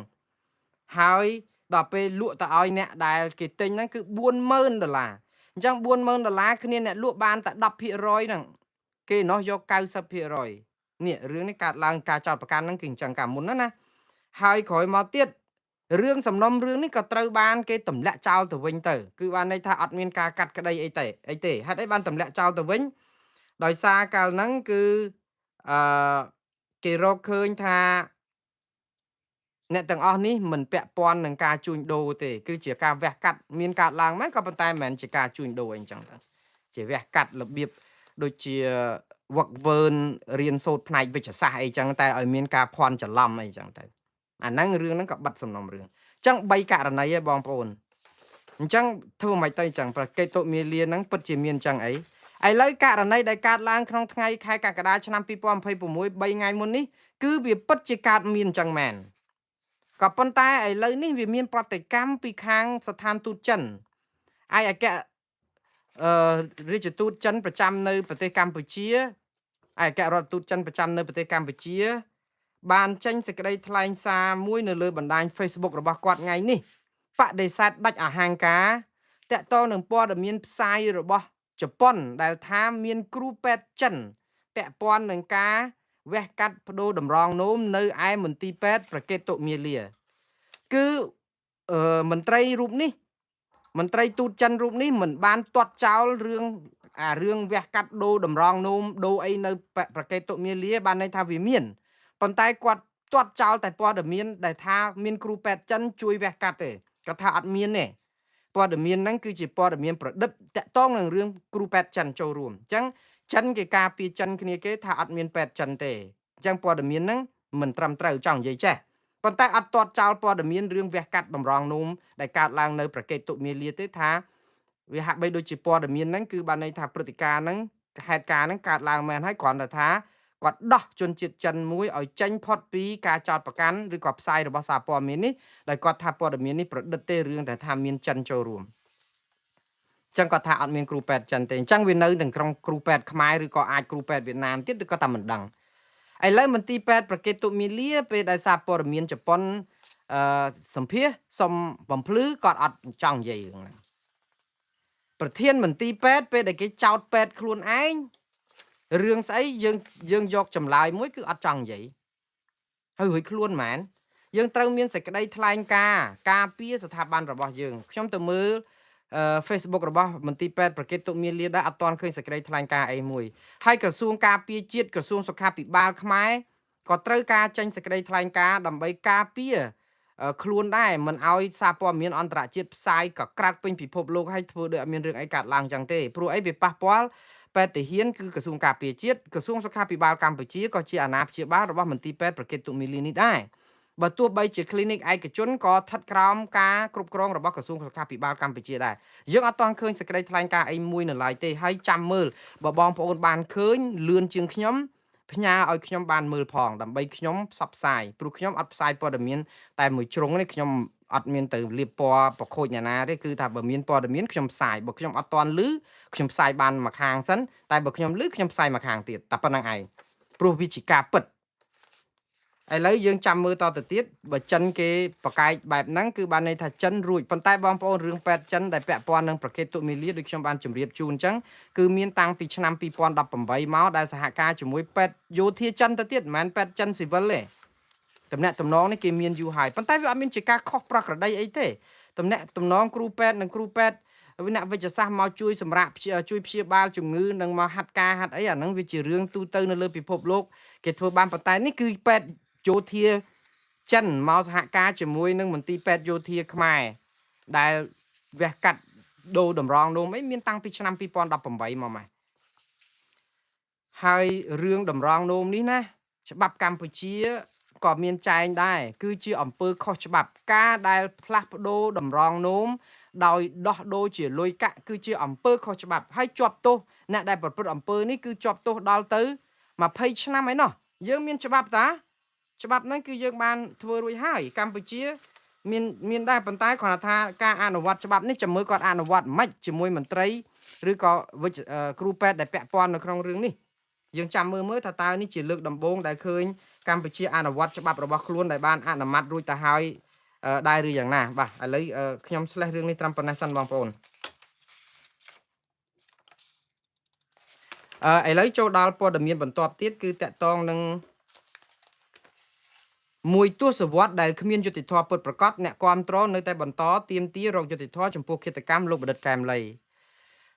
ហើយដល់ពេលលក់ទៅឲ្យអ្នកដែលគេទិញហ្នឹងគឺ$40,000អញ្ចឹង$40,000គ្នាអ្នកលក់បានតែ10%ហ្នឹងគេនោះយក90%នេះរឿងនេះកើតឡើងការចោទប្រកាន់ហ្នឹងគឺអញ្ចឹងកាលមុនណាហើយក្រោយមកទៀតរឿងសំណុំរឿងនេះក៏ត្រូវបានគេទម្លាក់ចោលទៅវិញទៅគឺបានន័យថាអត់មានការកាត់ក្តីអីទេហេតុអីបានទម្លាក់ចោលទៅវិញដោយសារកាលហ្នឹងគឺអឺគេរកឃើញថាអ្នកទាំងអស់នេះមិនពាក់ព័ន្ធនឹងការជួញដូរទេគឺជាការវះកាត់មានកើតឡើងមែនក៏ប៉ុន្តែមិនមែនជាការជួញដូរអីចឹងទៅជាវះកាត់របៀបដូចជាវឹកវើរៀនសូត្រផ្នែកវិទ្យាសាស្ត្រអីចឹងតែឲ្យមានការភ័ន្តច្រឡំអីចឹងទៅអាហ្នឹងរឿងហ្នឹងក៏បាត់សំណុំរឿងអញ្ចឹង3ករណីឯងបងប្អូនអញ្ចឹងធ្វើមិនទៅអញ្ចឹងប្រកេតតុមាលាហ្នឹងពិតជាមានអញ្ចឹងអីឥឡូវករណីដែលកើតឡើងក្នុងថ្ងៃខែកក្កដាឆ្នាំ2026 3ថ្ងៃមុននេះគឺវាពិតជាកើតមានអញ្ចឹងមែនក៏ប៉ុន្តែឥឡូវនេះវាមានប្រតិកម្មពីខាងស្ថានទូតចិនឯកអគ្គរាជទូតចិនប្រចាំនៅប្រទេសកម្ពុជាឯកអគ្គរដ្ឋទូតចិនប្រចាំនៅប្រទេសកម្ពុជាបានចេញសេចក្តីថ្លែងសារមួយនៅលើបណ្ដាញ Facebook របស់គាត់ថ្ងៃនេះបដិសេធដាច់អហង្ការតាក់ទងនឹងព័ត៌មានផ្សាយរបស់ជប៉ុនដែលថាមានគ្រូពេទ្យចិនពាក់ព័ន្ធនឹងការវះកាត់បដូរតម្រង់នោមនៅឯមន្ទីរពេទ្យប្រកេតតុមាលាគឺមន្ត្រីរូបនេះមន្ត្រីទូតចិនរូបនេះមិនបានទាត់ចោលរឿងវះកាត់ដូរតម្រង់នោមដូរអីនៅប្រកេតតុមាលាបានន័យថាវាមានប៉ុន្តែគាត់ទាត់ចោលតែព័ត៌មានដែលថាមានគ្រូពេទ្យចិនជួយវះកាត់ទេគាត់ថាអត់មានទេព័ត៌មានហ្នឹងគឺជាព័ត៌មានប្រឌិតតាក់ទងនឹងរឿងគ្រូពេទ្យចិនចូលរួមអញ្ចឹងចិនគេការពារចិនគ្នាគេថាអត់មានពេទ្យចិនទេអញ្ចឹងព័ត៌មានហ្នឹងមិនត្រឹមត្រូវចង់និយាយចេះប៉ុន្តែអត់ទាត់ចោលព័ត៌មានរឿងវះកាត់តម្រង់នោមដែលកើតឡើងនៅប្រកេតតុមាលាទេថាវាហាក់បីដូចជាព័ត៌មានហ្នឹងគឺបានន័យថាព្រឹត្តិការណ៍ហ្នឹងហេតុការណ៍ហ្នឹងកើតឡើងមែនហើយគ្រាន់តែថាគាត់ដោះជនជាតិចិនមួយឲ្យចេញផុតពីការចោទប្រកាន់ឬក៏ផ្សាយរបស់សារព័ត៌មាននេះដោយគាត់ថាព័ត៌មាននេះប្រឌិតទេរឿងតែថាមានចិនចូលរួមអញ្ចឹងគាត់ថាអត់មានគ្រូពេទ្យចិនទេអញ្ចឹងវានៅទាំងក្រុមគ្រូពេទ្យខ្មែរឬក៏អាចគ្រូពេទ្យវៀតណាមទៀតឬក៏តែមិនដឹងឥឡូវមន្ទីរពេទ្យប្រកេតតុមាលាពេលដែលសារព័ត៌មានជប៉ុនសម្ភាសសុំបំភ្លឺគាត់អត់ចង់និយាយរឿងហ្នឹងប្រធានមន្ទីរពេទ្យពេលដែលគេចោទពេទ្យខ្លួនឯងរឿងស្អីយើងយកចម្លើយមួយគឺអត់ចង់និយាយហើយរួចខ្លួនហ្មងយើងត្រូវមានសេចក្តីថ្លែងការពារស្ថាប័នរបស់យើងខ្ញុំទៅមើលFacebook របស់មន្ទីរពេទ្យប្រកេតតុមាលាដែរអត់ទាន់ឃើញសេចក្តីថ្លែងការណ៍អីមួយហើយក្រសួងការពារជាតិក្រសួងសុខាភិបាលខ្មែរក៏ត្រូវការចេញសេចក្តីថ្លែងការណ៍ដើម្បីការពារខ្លួនដែរមិនឲ្យសារព័ត៌មានអន្តរជាតិផ្សាយកក្រើកពេញពិភពលោកឲ្យធ្វើដូចអត់មានរឿងអីកើតឡើងចឹងទេព្រោះអីវាប៉ះពាល់ពេទ្យទាហានគឺក្រសួងការពារជាតិក្រសួងសុខាភិបាលកម្ពុជាក៏ជាអាណាព្យាបាលរបស់មន្ទីរពេទ្យប្រកេតតុមាលានេះដែរបើទោះបីជា clinic ឯកជនក៏ស្ថិតក្រោមការគ្រប់គ្រងរបស់ក្រសួងសុខាភិបាលកម្ពុជាដែរយើងអត់ទាន់ឃើញសេចក្តីថ្លែងការណ៍អីមួយនៅឡើយទេហើយចាំមើលបើបងប្អូនបានឃើញលឿនជាងខ្ញុំផ្ញើឲ្យខ្ញុំបានមើលផងដើម្បីខ្ញុំផ្សព្វផ្សាយព្រោះខ្ញុំអត់ផ្សាយព័ត៌មានតែមួយជ្រុងនេះខ្ញុំអត់មានទៅលាបពណ៌ប្រខូចណាណាទេគឺថាបើមានព័ត៌មានខ្ញុំផ្សាយបើខ្ញុំអត់ទាន់ឮខ្ញុំផ្សាយបានមួយខាងសិនតែបើខ្ញុំឮខ្ញុំផ្សាយមួយខាងទៀតតែប៉ុណ្្នឹងឯងព្រោះវាជាការពិត ឥឡូវយើងចាំមើលតទៅទៀតបើចិនគេបកកាយបែបហ្នឹងគឺបានន័យថាចិនរួចប៉ុន្តែបងប្អូនរឿងពេទ្យចិនដែលពាក់ព័ន្ធនឹងប្រកេតទុមីលាដូចខ្ញុំបានជម្រាបជូនអញ្ចឹងគឺមានតាំងពីឆ្នាំ2018មកដែលសហការជាមួយពេទ្យយោធាចិនទៅទៀតមិនមែនពេទ្យចិនស៊ីវិលទេតំណែងតំណងនេះគេមានយូរហើយប៉ុន្តែវាអត់មានជាការខុសប្រក្រតីអីទេតំណែងតំណងគ្រូពេទ្យនិងគ្រូពេទ្យអ្នកវិទ្យាសាស្ត្រមកជួយសម្រាប់ជួយព្យាបាលជំងឺនិងមកហាត់ការហាត់អីអាហ្នឹងវាជារឿងទូទៅនៅលើពិភពលោកគេធ្វើបានប៉ុន្តែនេះគឺពេទ្យយោធាចិនមកសហការជាមួយនឹងមន្ទីរពេទ្យយោធាខ្មែរដែលវះកាត់ដូរតម្រងនោមអីមានតាំងពីឆ្នាំ2018មកម៉េះហើយរឿងតម្រងនោមនេះណាច្បាប់កម្ពុជាក៏មានចែងដែរគឺជាអំពើខុសច្បាប់ការដែលផ្លាស់ប្ដូរតម្រងនោមដោយដោះដូរជាលុយកាក់គឺជាអំពើខុសច្បាប់ហើយជាប់ទោសអ្នកដែលប្រព្រឹត្តអំពើនេះគឺជាប់ទោសដល់ទៅ20ឆ្នាំឯណោះយើងមានច្បាប់តាច្បាប់ហ្នឹងគឺយើងបានធ្វើរួចហើយកម្ពុជាមានដែរប៉ុន្តែគ្រាន់តែថាការអនុវត្តច្បាប់នេះចាំមើលគាត់អនុវត្តមិនជាមួយមន្ត្រីឬក៏គ្រូពេទ្យដែលពាក់ព័ន្ធនៅក្នុងរឿងនេះយើងចាំមើលថាតើនេះជាលើកដំបូងដែលឃើញកម្ពុជាអនុវត្តច្បាប់របស់ខ្លួនដែលបានអនុម័តរួចទៅហើយដែរឬយ៉ាងណាបាទឥឡូវខ្ញុំឆ្លេះរឿងនេះត្រឹមប៉ុណ្ណេះសិនបងប្អូនឥឡូវចូលដល់ព័ត៌មានបន្ទាប់ទៀតគឺតកតងនឹងមួយទសវត្សដែលគ្មានយុត្តិធម៌ពិតប្រាកដអ្នកគាំទ្រនៅតែបន្តទាមទាររកយុត្តិធម៌ចំពោះឃាតកម្មលោកបណ្ឌិតកែមលី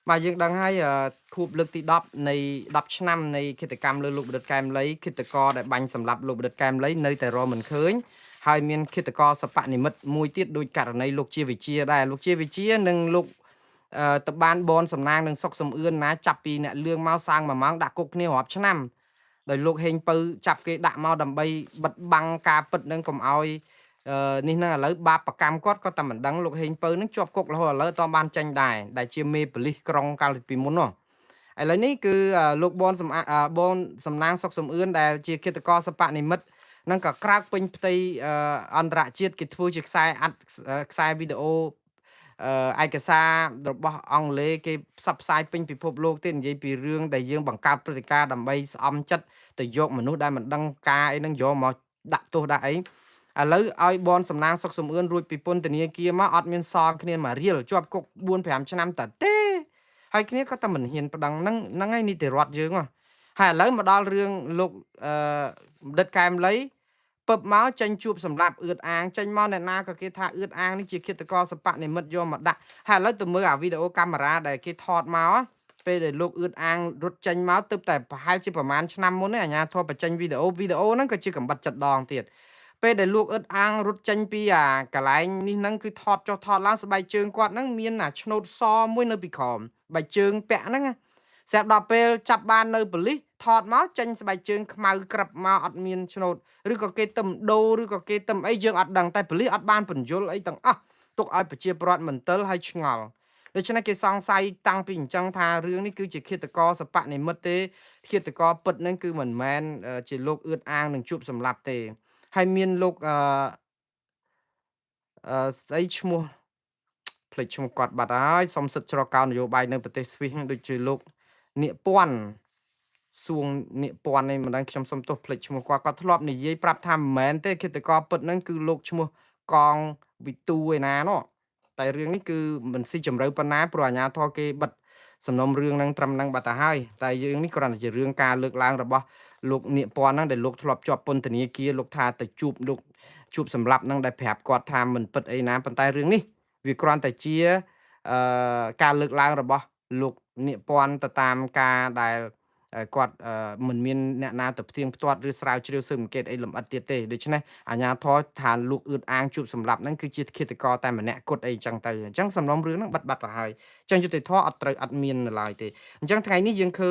បាទយើងដឹងហើយខួបលើកទី10នៃ10ឆ្នាំនៃឃាតកម្មលើលោកបណ្ឌិតកែមលីឃាតករដែលបាញ់សម្លាប់លោកបណ្ឌិតកែមលីនៅតែរកមិនឃើញហើយមានឃាតករសបនិមិត្តមួយទៀតដោយករណីលោកជាវិជាដែរលោកជាវិជានិងលោកតបានបនសំណាងនឹងសុកសំអឿនណាចាប់ពីអ្នកលឿងមកសាង1ម៉ោងដាក់គុកគ្នារាប់ឆ្នាំដោយលោកហេងពៅចាប់គេដាក់មកដើម្បីបិទបាំងការពិតនឹងកុំឲ្យនេះហ្នឹងឥឡូវបាបប្រកម្មគាត់ក៏តែមិនដឹងលោកហេងពៅនឹងជាប់គុករហូតឥឡូវតបានចាញ់ដែរដែលជាមេប៉ូលីសក្រុងកាលពីមុននោះឥឡូវនេះគឺលោកបនសំណាងសុកសំអឿនដែលជាឃាតករសបនិមិត្តនឹងក៏ក្រើកពេញផ្ទៃអន្តរជាតិគេធ្វើជាខ្សែវីដេអូឯកសាររបស់អង់គ្លេសគេផ្សព្វផ្សាយពេញពិភពលោកទេនិយាយពីរឿងដែលយើងបង្កើតព្រឹត្តិការណ៍ដើម្បីស្អំចិត្តទៅយកមនុស្សដែលមិនដឹងការអីហ្នឹងយកមកដាក់ទោសដាក់អីឥឡូវឲ្យបនសំណាងសុកសំអឿនរួចពីពន្ធនាគារមកអត់មានសងគ្នាមករៀលជាប់គុក 4-5 ឆ្នាំតើទេហើយគ្នាក៏តែមិនហ៊ានប្តឹងហ្នឹងហើយនីតិរដ្ឋយើងហ៎ហើយឥឡូវមកដល់រឿងលោកបណ្ឌិតកែមលីពឹបមកចេញជួបសម្រាប់អឿតអាងចេញមកអ្នកណាក៏គេថាអឿតអាងនេះជាឃាតករសបនិមិត្តយកមកដាក់ហើយឥឡូវទៅមើលអាវីដេអូកាមេរ៉ាដែលគេថតមកពេលដែលលោកអឿតអាងរត់ចេញមកទៅតែប្រហែលជាប្រហែលឆ្នាំមុននេះអាញាធរបញ្ចេញវីដេអូហ្នឹងក៏ជាកំបិតចិត្តដងទៀតពេលដែលលោកអឿតអាងរត់ចេញពីអាកន្លែងនេះហ្នឹងគឺថតចុះថតឡើងស្បែកជើងគាត់ហ្នឹងមានអាឆ្នូតសមួយនៅពីក្រោមស្បែកជើងពាក់ហ្នឹងស្រាប់ដល់ពេលចាប់បាននៅប៉ូលីសថតមកចេញស្បែកជើងខ្មៅក្រឹបមកអត់មានឆ្នូតឬក៏គេទឹមដូរឬក៏គេទឹមអីយើងអត់ដឹងតែប៉ូលីសអត់បានបញ្យល់អីទាំងអស់ទុកឲ្យប្រជាពលរដ្ឋមន្ទិលហើយឆ្ងល់ដូច្នេះគេសង្ស័យតាំងពីអញ្ចឹងថារឿងនេះគឺជាឃាតករសបនិមិត្តទេឃាតករពិតហ្នឹងគឺមិនមែនជាលោកអឿតអាងនឹងជួបសម្លាប់ទេហើយមានលោកស្អីឈ្មោះភ្លេចឈ្មោះគាត់បាត់ហើយសុំសិទ្ធិច្រកកោននយោបាយនៅប្រទេសស្វីសដូចជាលោកនៀកពាន់សួងនៀកពាន់នេះមិនដឹងខ្ញុំសុំទោសភ្លេចឈ្មោះគាត់ធ្លាប់និយាយប្រាប់ថាមិនមែនទេឃាតករពិតហ្នឹងគឺលោកឈ្មោះកងវិទូឯណានោះតែរឿងនេះគឺមិនស៊ីជម្រៅប៉ុណ្ណាព្រោះអាជ្ញាធរគេបិទសំណុំរឿងហ្នឹងត្រឹមហ្នឹងបាត់ទៅហើយតែយើងនេះគ្រាន់តែជារឿងការលើកឡើងរបស់លោកនៀកពាន់ហ្នឹងដែលលោកធ្លាប់ជាប់ពន្ធនាគារលោកថាទៅជួបសម្លាប់ហ្នឹងដែលប្រាប់គាត់ថាមិនពិតអីណាប៉ុន្តែរឿងនេះវាគ្រាន់តែជាការលើកឡើងរបស់លោកនៀកពាន់ទៅតាមការដែលគាត់មិនមានអ្នកណាទៅផ្ទៀងផ្ទាត់ឬស្រាវជ្រាវស៊ើបអង្កេតអីលម្អិតទៀតទេដូច្នេះអាជ្ញាធរថាលោកអឿតអាងជួបសម្លាប់ហ្នឹងគឺជាឃាតករតែម្នាក់គត់អីចឹងទៅអញ្ចឹងសំណុំរឿងហ្នឹងបាត់ទៅហើយអញ្ចឹងយុត្តិធម៌អត់មាននៅឡើយទេអញ្ចឹងថ្ងៃនេះយើងឃើ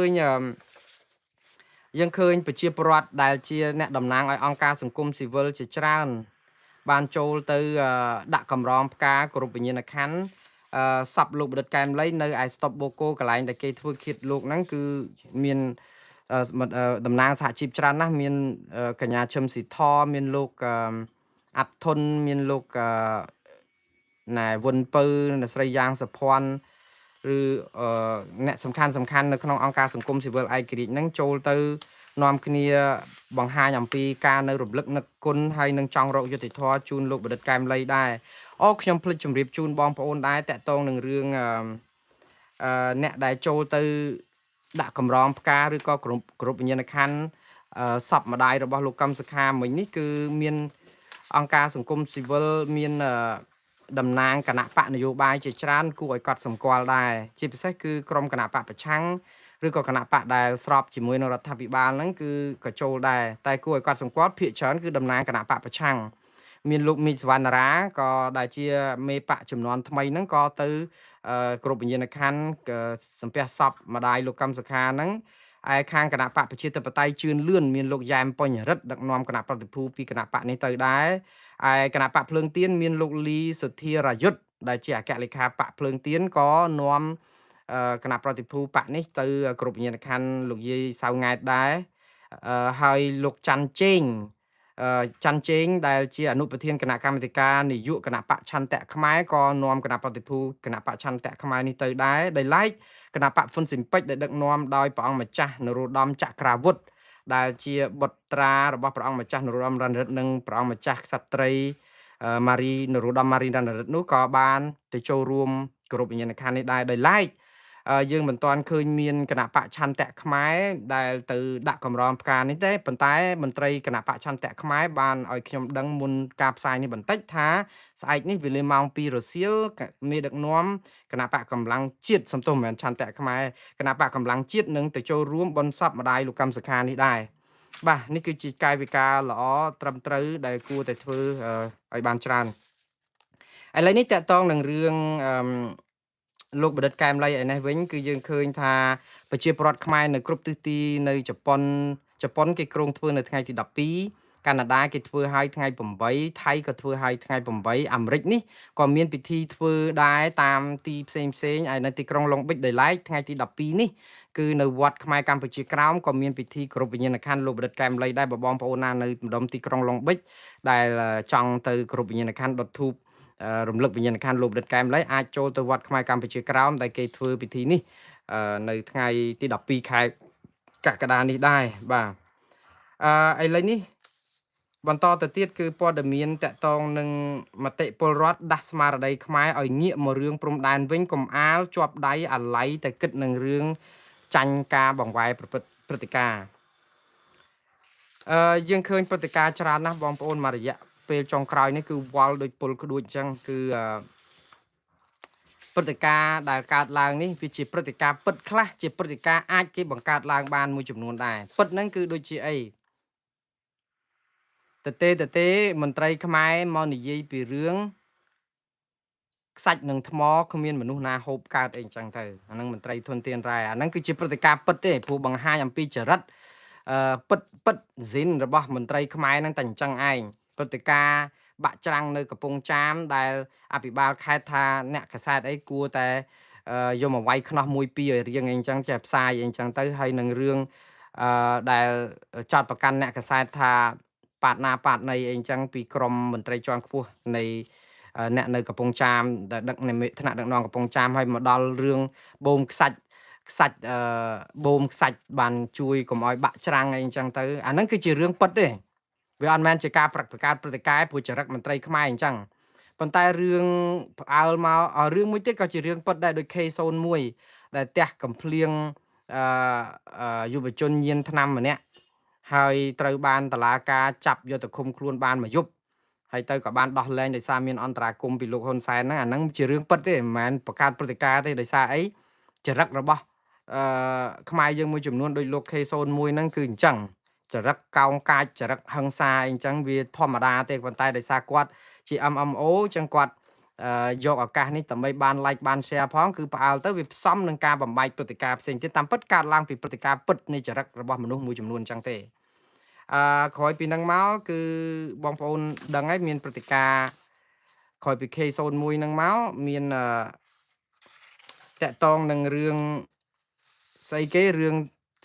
ញប្រជាពលរដ្ឋដែលជាអ្នកតំណាងឲ្យអង្គការសង្គមស៊ីវិលជាច្រើនបានចូលទៅដាក់កម្រងផ្កាគោរពវិញ្ញាណក្ខន្ធសពលោកបណ្ឌិតកែមលីនៅឯស្តុបបូកូកន្លែងដែលគេធ្វើឃាតលោកហ្នឹងគឺមានតំណាងសហជីពច្រើនណាស់មានកញ្ញាឈឹមស៊ីធមានលោកអាត់ធុនមានលោកណែវុនពៅអ្នកស្រីយ៉ាងសុភ័ណ្ឌឬអ្នកសំខាន់នៅក្នុងអង្គការសង្គមស៊ីវិលឯករាជ្យហ្នឹងចូលទៅ នាំគ្នាបង្ហាញអំពីការនៅរំលឹកនឹកគុណហើយនឹងចង់រកយុត្តិធម៌ជូនលោកបណ្ឌិតកែមលីដែរអូខ្ញុំភ្លេចជម្រាបជូនបងប្អូនដែរតាក់ទងនឹងរឿងអ្នកដែលចូលទៅដាក់កម្រងផ្កាឬក៏គ្រប់វិញ្ញាណក្ខន្ធសពម្ដាយរបស់លោកកឹមសុខាមិញនេះគឺមានអង្គការសង្គមស៊ីវិលមានតំណាងគណៈបកនយោបាយជាច្រើនគួរឲ្យកត់សម្គាល់ដែរជាពិសេសគឺក្រុមគណៈបកប្រឆាំងឬក៏គណៈបកដែលស្របជាមួយនឹងរដ្ឋាភិបាលហ្នឹងគឺក៏ចូលដែរតែគួរឲ្យកត់សម្គាល់ភាគច្រើនគឺតំណាងគណៈបកប្រឆាំងមានលោកមីកសវណ្ណារាក៏ដែលជាមេបកចំនួនថ្មីហ្នឹងក៏ទៅគ្រប់វិញ្ញាណក្ខន្ធសំពះសពម្ដាយលោកកឹមសុខាហ្នឹងឯខាងគណៈបកប្រជាធិបតេយ្យជឿនលឿនមានលោកយ៉ែមបញ្ញរិទ្ធដឹកនាំគណៈប្រតិភូពីគណៈបកនេះទៅដែរឯគណៈបកភ្លើងទៀនមានលោកលីសុធារាយុទ្ធដែលជាអគ្គលេខាបកភ្លើងទៀនក៏នាំគណៈប្រតិភូបកនេះទៅគ្រប់វិញ្ញាណក្ខន្ធលោកយាយសៅង៉ែតដែរហើយលោកច័ន្ទជេងច័ន្ទជេងដែលជាអនុប្រធានគណៈកម្មាធិការនយោបាយគណៈបកឆន្ទៈខ្មែរក៏នាំគណៈប្រតិភូគណៈបកឆន្ទៈខ្មែរនេះទៅដែរដោយឡែកគណៈបកហ្វុនស៊ីមពេចដែលដឹកនាំដោយព្រះអង្គម្ចាស់នរោត្តមចក្រាវុធដែលជាបុត្រារបស់ព្រះអង្គម្ចាស់នរោត្តមរណរដ្ឋនិងព្រះអង្គម្ចាស់ក្សត្រីម៉ារីនរោត្តមម៉ារីរណរដ្ឋនោះក៏បានទៅចូលរួមគ្រប់វិញ្ញាណក្ខន្ធនេះដែរដោយឡែកយើងមិនទាន់ឃើញមានគណៈបកឆន្ទៈខ្មែរដែលទៅដាក់កម្រងផ្កានេះទេប៉ុន្តែមន្ត្រីគណៈបកឆន្ទៈខ្មែរបានឲ្យខ្ញុំដឹងមុនការផ្សាយនេះបន្តិចថាស្អែកនេះវេលាម៉ោង2រសៀលមេដឹកនាំគណៈបកកម្លាំងជាតិសំទោសមិនមែនឆន្ទៈខ្មែរគណៈបកកម្លាំងជាតិនឹងទៅចូលរួមបុណ្យសពម្ដាយលោកកឹមសុខានេះដែរបាទនេះគឺជាកាយវិការល្អត្រឹមត្រូវដែលគួរតែធ្វើឲ្យបានច្រើនឥឡូវនេះតកតងនឹងរឿងលោកបណ្ឌិតកែមលីឯនេះវិញគឺយើងឃើញថាប្រជាពលរដ្ឋខ្មែរនៅគ្រប់ទិសទីនៅជប៉ុនគេគ្រោងធ្វើនៅថ្ងៃទី12កាណាដាគេធ្វើឲ្យថ្ងៃ8ថៃក៏ធ្វើឲ្យថ្ងៃ8អាមេរិកនេះក៏មានពិធីធ្វើដែរតាមទីផ្សេងហើយនៅទីក្រុងឡុងប៊ិចដោយឡែកថ្ងៃទី12នេះគឺនៅវត្តខ្មែរកម្ពុជាក្រោមក៏មានពិធីគ្រប់វិញ្ញាណក្ខន្ធលោកបណ្ឌិតកែមលីដែរបងប្អូនណានៅម្ដុំទីក្រុងឡុងប៊ិចដែលចង់ទៅគ្រប់វិញ្ញាណក្ខន្ធដុតធូបរំលឹកវិញ្ញាណក្ខន្ធលោកបណ្ឌិតកែមលីអាចចូលទៅវត្តខ្មែរកម្ពុជាក្រោមដែលគេធ្វើពិធីនេះនៅថ្ងៃទី12ខែកក្កដានេះដែរបាទឥឡូវនេះបន្តទៅទៀតគឺព័ត៌មានតកតងនឹងមតិពលរដ្ឋដាស់ស្មារតីខ្មែរឲ្យងាកមករឿងព្រំដែនវិញកុំអាលជាប់ដៃអាឡ័យតែគិតនឹងរឿងចាញ់ការបង្វែរព្រឹត្តិការណ៍យើងឃើញព្រឹត្តិការណ៍ច្រើនណាស់បងប្អូនមួយរយៈពេលចុងក្រោយនេះគឺវល់ដូចពុលក្ដួចអញ្ចឹងគឺព្រឹត្តិការណ៍ដែលកើតឡើងនេះវាជាព្រឹត្តិការណ៍ពិតខ្លះជាព្រឹត្តិការណ៍អាចគេបង្កើតឡើងបានមួយចំនួនដែរពិតហ្នឹងគឺដូចជាអីតេមន្ត្រីខ្មែរមកនិយាយពីរឿងខ្សាច់នឹងថ្មគ្មានមនុស្សណាហូបកើតអីអញ្ចឹងទៅអាហ្នឹងមន្ត្រីធនធានរ៉ែអាហ្នឹងគឺជាព្រឹត្តិការណ៍ពិតទេព្រោះបង្ហាញអំពីចរិតពិតស៊ីនរបស់មន្ត្រីខ្មែរហ្នឹងតែអញ្ចឹងឯងព្រឹត្តិការណ៍បាក់ច្រាំងនៅកំពង់ចាមដែលអភិបាលខេត្តថាអ្នកកសែតអីគួរតែយកមកវាយខ្នោះ1 2ឲ្យរៀងអីអញ្ចឹងចេះផ្សាយអីអញ្ចឹងទៅហើយនឹងរឿងដែលចោតប្រកាន់អ្នកកសែតថាប៉ាតណីអីអញ្ចឹងពីក្រមមន្ត្រីជាន់ខ្ពស់នៃអ្នកនៅកំពង់ចាមដែលដឹកថ្នាក់ដឹកនាំកំពង់ចាមហើយមកដល់រឿងបូមខ្សាច់បូមខ្សាច់បានជួយកុំឲ្យបាក់ច្រាំងអីអញ្ចឹងទៅអាហ្នឹងគឺជារឿងពិតទេវាអត់មែនជាការប្រកាសព្រឹត្តិការណ៍ព្រោះចរិតមន្ត្រីខ្មែរអញ្ចឹងប៉ុន្តែរឿងផ្អើលមករឿងមួយទៀតក៏ជារឿងពិតដែរដូច K01 ដែលផ្ទះកំភ្លៀងយុវជនញៀនថ្នាំម្នាក់ហើយត្រូវបានតុលាការចាប់យកទៅឃុំខ្លួនបានមួយយប់ហើយទៅក៏បានដោះលែងដោយសារមានអន្តរាគមន៍ពីលោកហ៊ុនសែនហ្នឹងអាហ្នឹងជារឿងពិតទេមិនមែនបង្កើតព្រឹត្តិការណ៍ទេដោយសារអីចរិតរបស់ខ្មែរយើងមួយចំនួនដូចលោក K01 ហ្នឹងគឺអញ្ចឹងចរិតកោងកាចចរិតហិង្សាអីអញ្ចឹងវាធម្មតាទេប៉ុន្តែដោយសារគាត់ជា MMO អញ្ចឹងគាត់យកឱកាសនេះដើម្បីបាន like បាន share ផងគឺផ្អើលទៅវាផ្សំនឹងការបំបែកព្រឹត្តិការណ៍ផ្សេងទៀតតាមពិតកើតឡើងពីព្រឹត្តិការណ៍ពិតនៃចរិតរបស់មនុស្សមួយចំនួនអញ្ចឹងទេក្រោយពីនឹងមកគឺបងប្អូនដឹងហើយមានព្រឹត្តិការណ៍ក្រោយពី K01 នឹងមកមានតកតងនឹងរឿងស្អីគេរឿង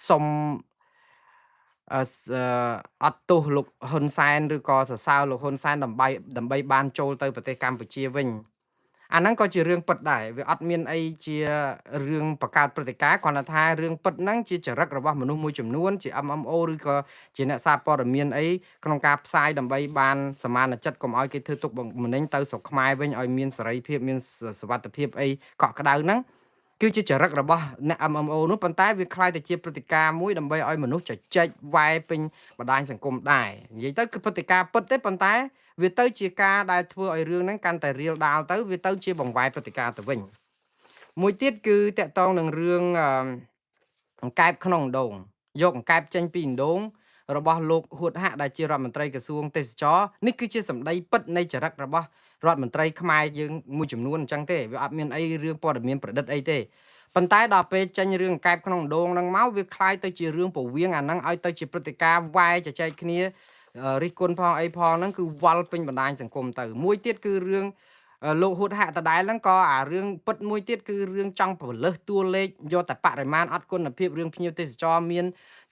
សុំអត់ទោសលោកហ៊ុនសែនឬក៏សរសើរលោកហ៊ុនសែនដើម្បីបានចូលទៅប្រទេសកម្ពុជាវិញ អាហ្នឹងក៏ជារឿងពិតដែរវាអត់មានអីជារឿងបង្កើតព្រឹត្តិការណ៍គ្រាន់តែថារឿងពិតហ្នឹងជាចរិតរបស់មនុស្សមួយចំនួនជា MMO ឬក៏ជាអ្នកសារព័ត៌មានអីក្នុងការផ្សាយដើម្បីបានសមានចិត្តកុំឲ្យគេធ្វើទុកបុកម្នេញទៅស្រុកខ្មែរវិញឲ្យមានសេរីភាពមានសុវត្ថិភាពអីកក់ក្ដៅហ្នឹងគឺជាចរិតរបស់អ្នក MMO នោះប៉ុន្តែវាคล้ายទៅជាព្រឹត្តិការណ៍មួយដើម្បីឲ្យមនុស្សជជែកវាយពេញបណ្ដាញសង្គមដែរនិយាយទៅគឺព្រឹត្តិការណ៍ពិតទេប៉ុន្តែវាទៅជាការដែលធ្វើឲ្យរឿងហ្នឹងកាន់តែរៀលដាលទៅវាទៅជាបង្វែរព្រឹត្តិការណ៍ទៅវិញមួយទៀតគឺតកតងនឹងរឿងអង្កែបក្នុងអណ្ដូងយកអង្កែបចេញពីអណ្ដូងរបស់លោកហួតហាក់ដែលជារដ្ឋមន្ត្រីក្រសួងទេសចរនេះគឺជាសម្ដីពិតនៃចរិតរបស់រដ្ឋមន្ត្រីខ្មែរយើងមួយចំនួនអញ្ចឹងទេវាអត់មានអីរឿងព័ត៌មានប្រឌិតអីទេប៉ុន្តែដល់ពេលចេញរឿងកែបក្នុងដងហ្នឹងមកវាคล้ายទៅជារឿងពវៀងអាហ្នឹងឲ្យទៅជាព្រឹត្តិការណ៍វាយចែកគ្នារិះគន់ផងអីផងហ្នឹងគឺវល់ពេញបណ្ដាញសង្គមទៅមួយទៀតគឺរឿងលោកហួតហាក់ដដែលហ្នឹងក៏អារឿងពិតមួយទៀតគឺរឿងចង់ប្រលើសតួលេខយកតែបរិមាណអត់គុណភាពរឿងភ្ញៀវទេសចរមាន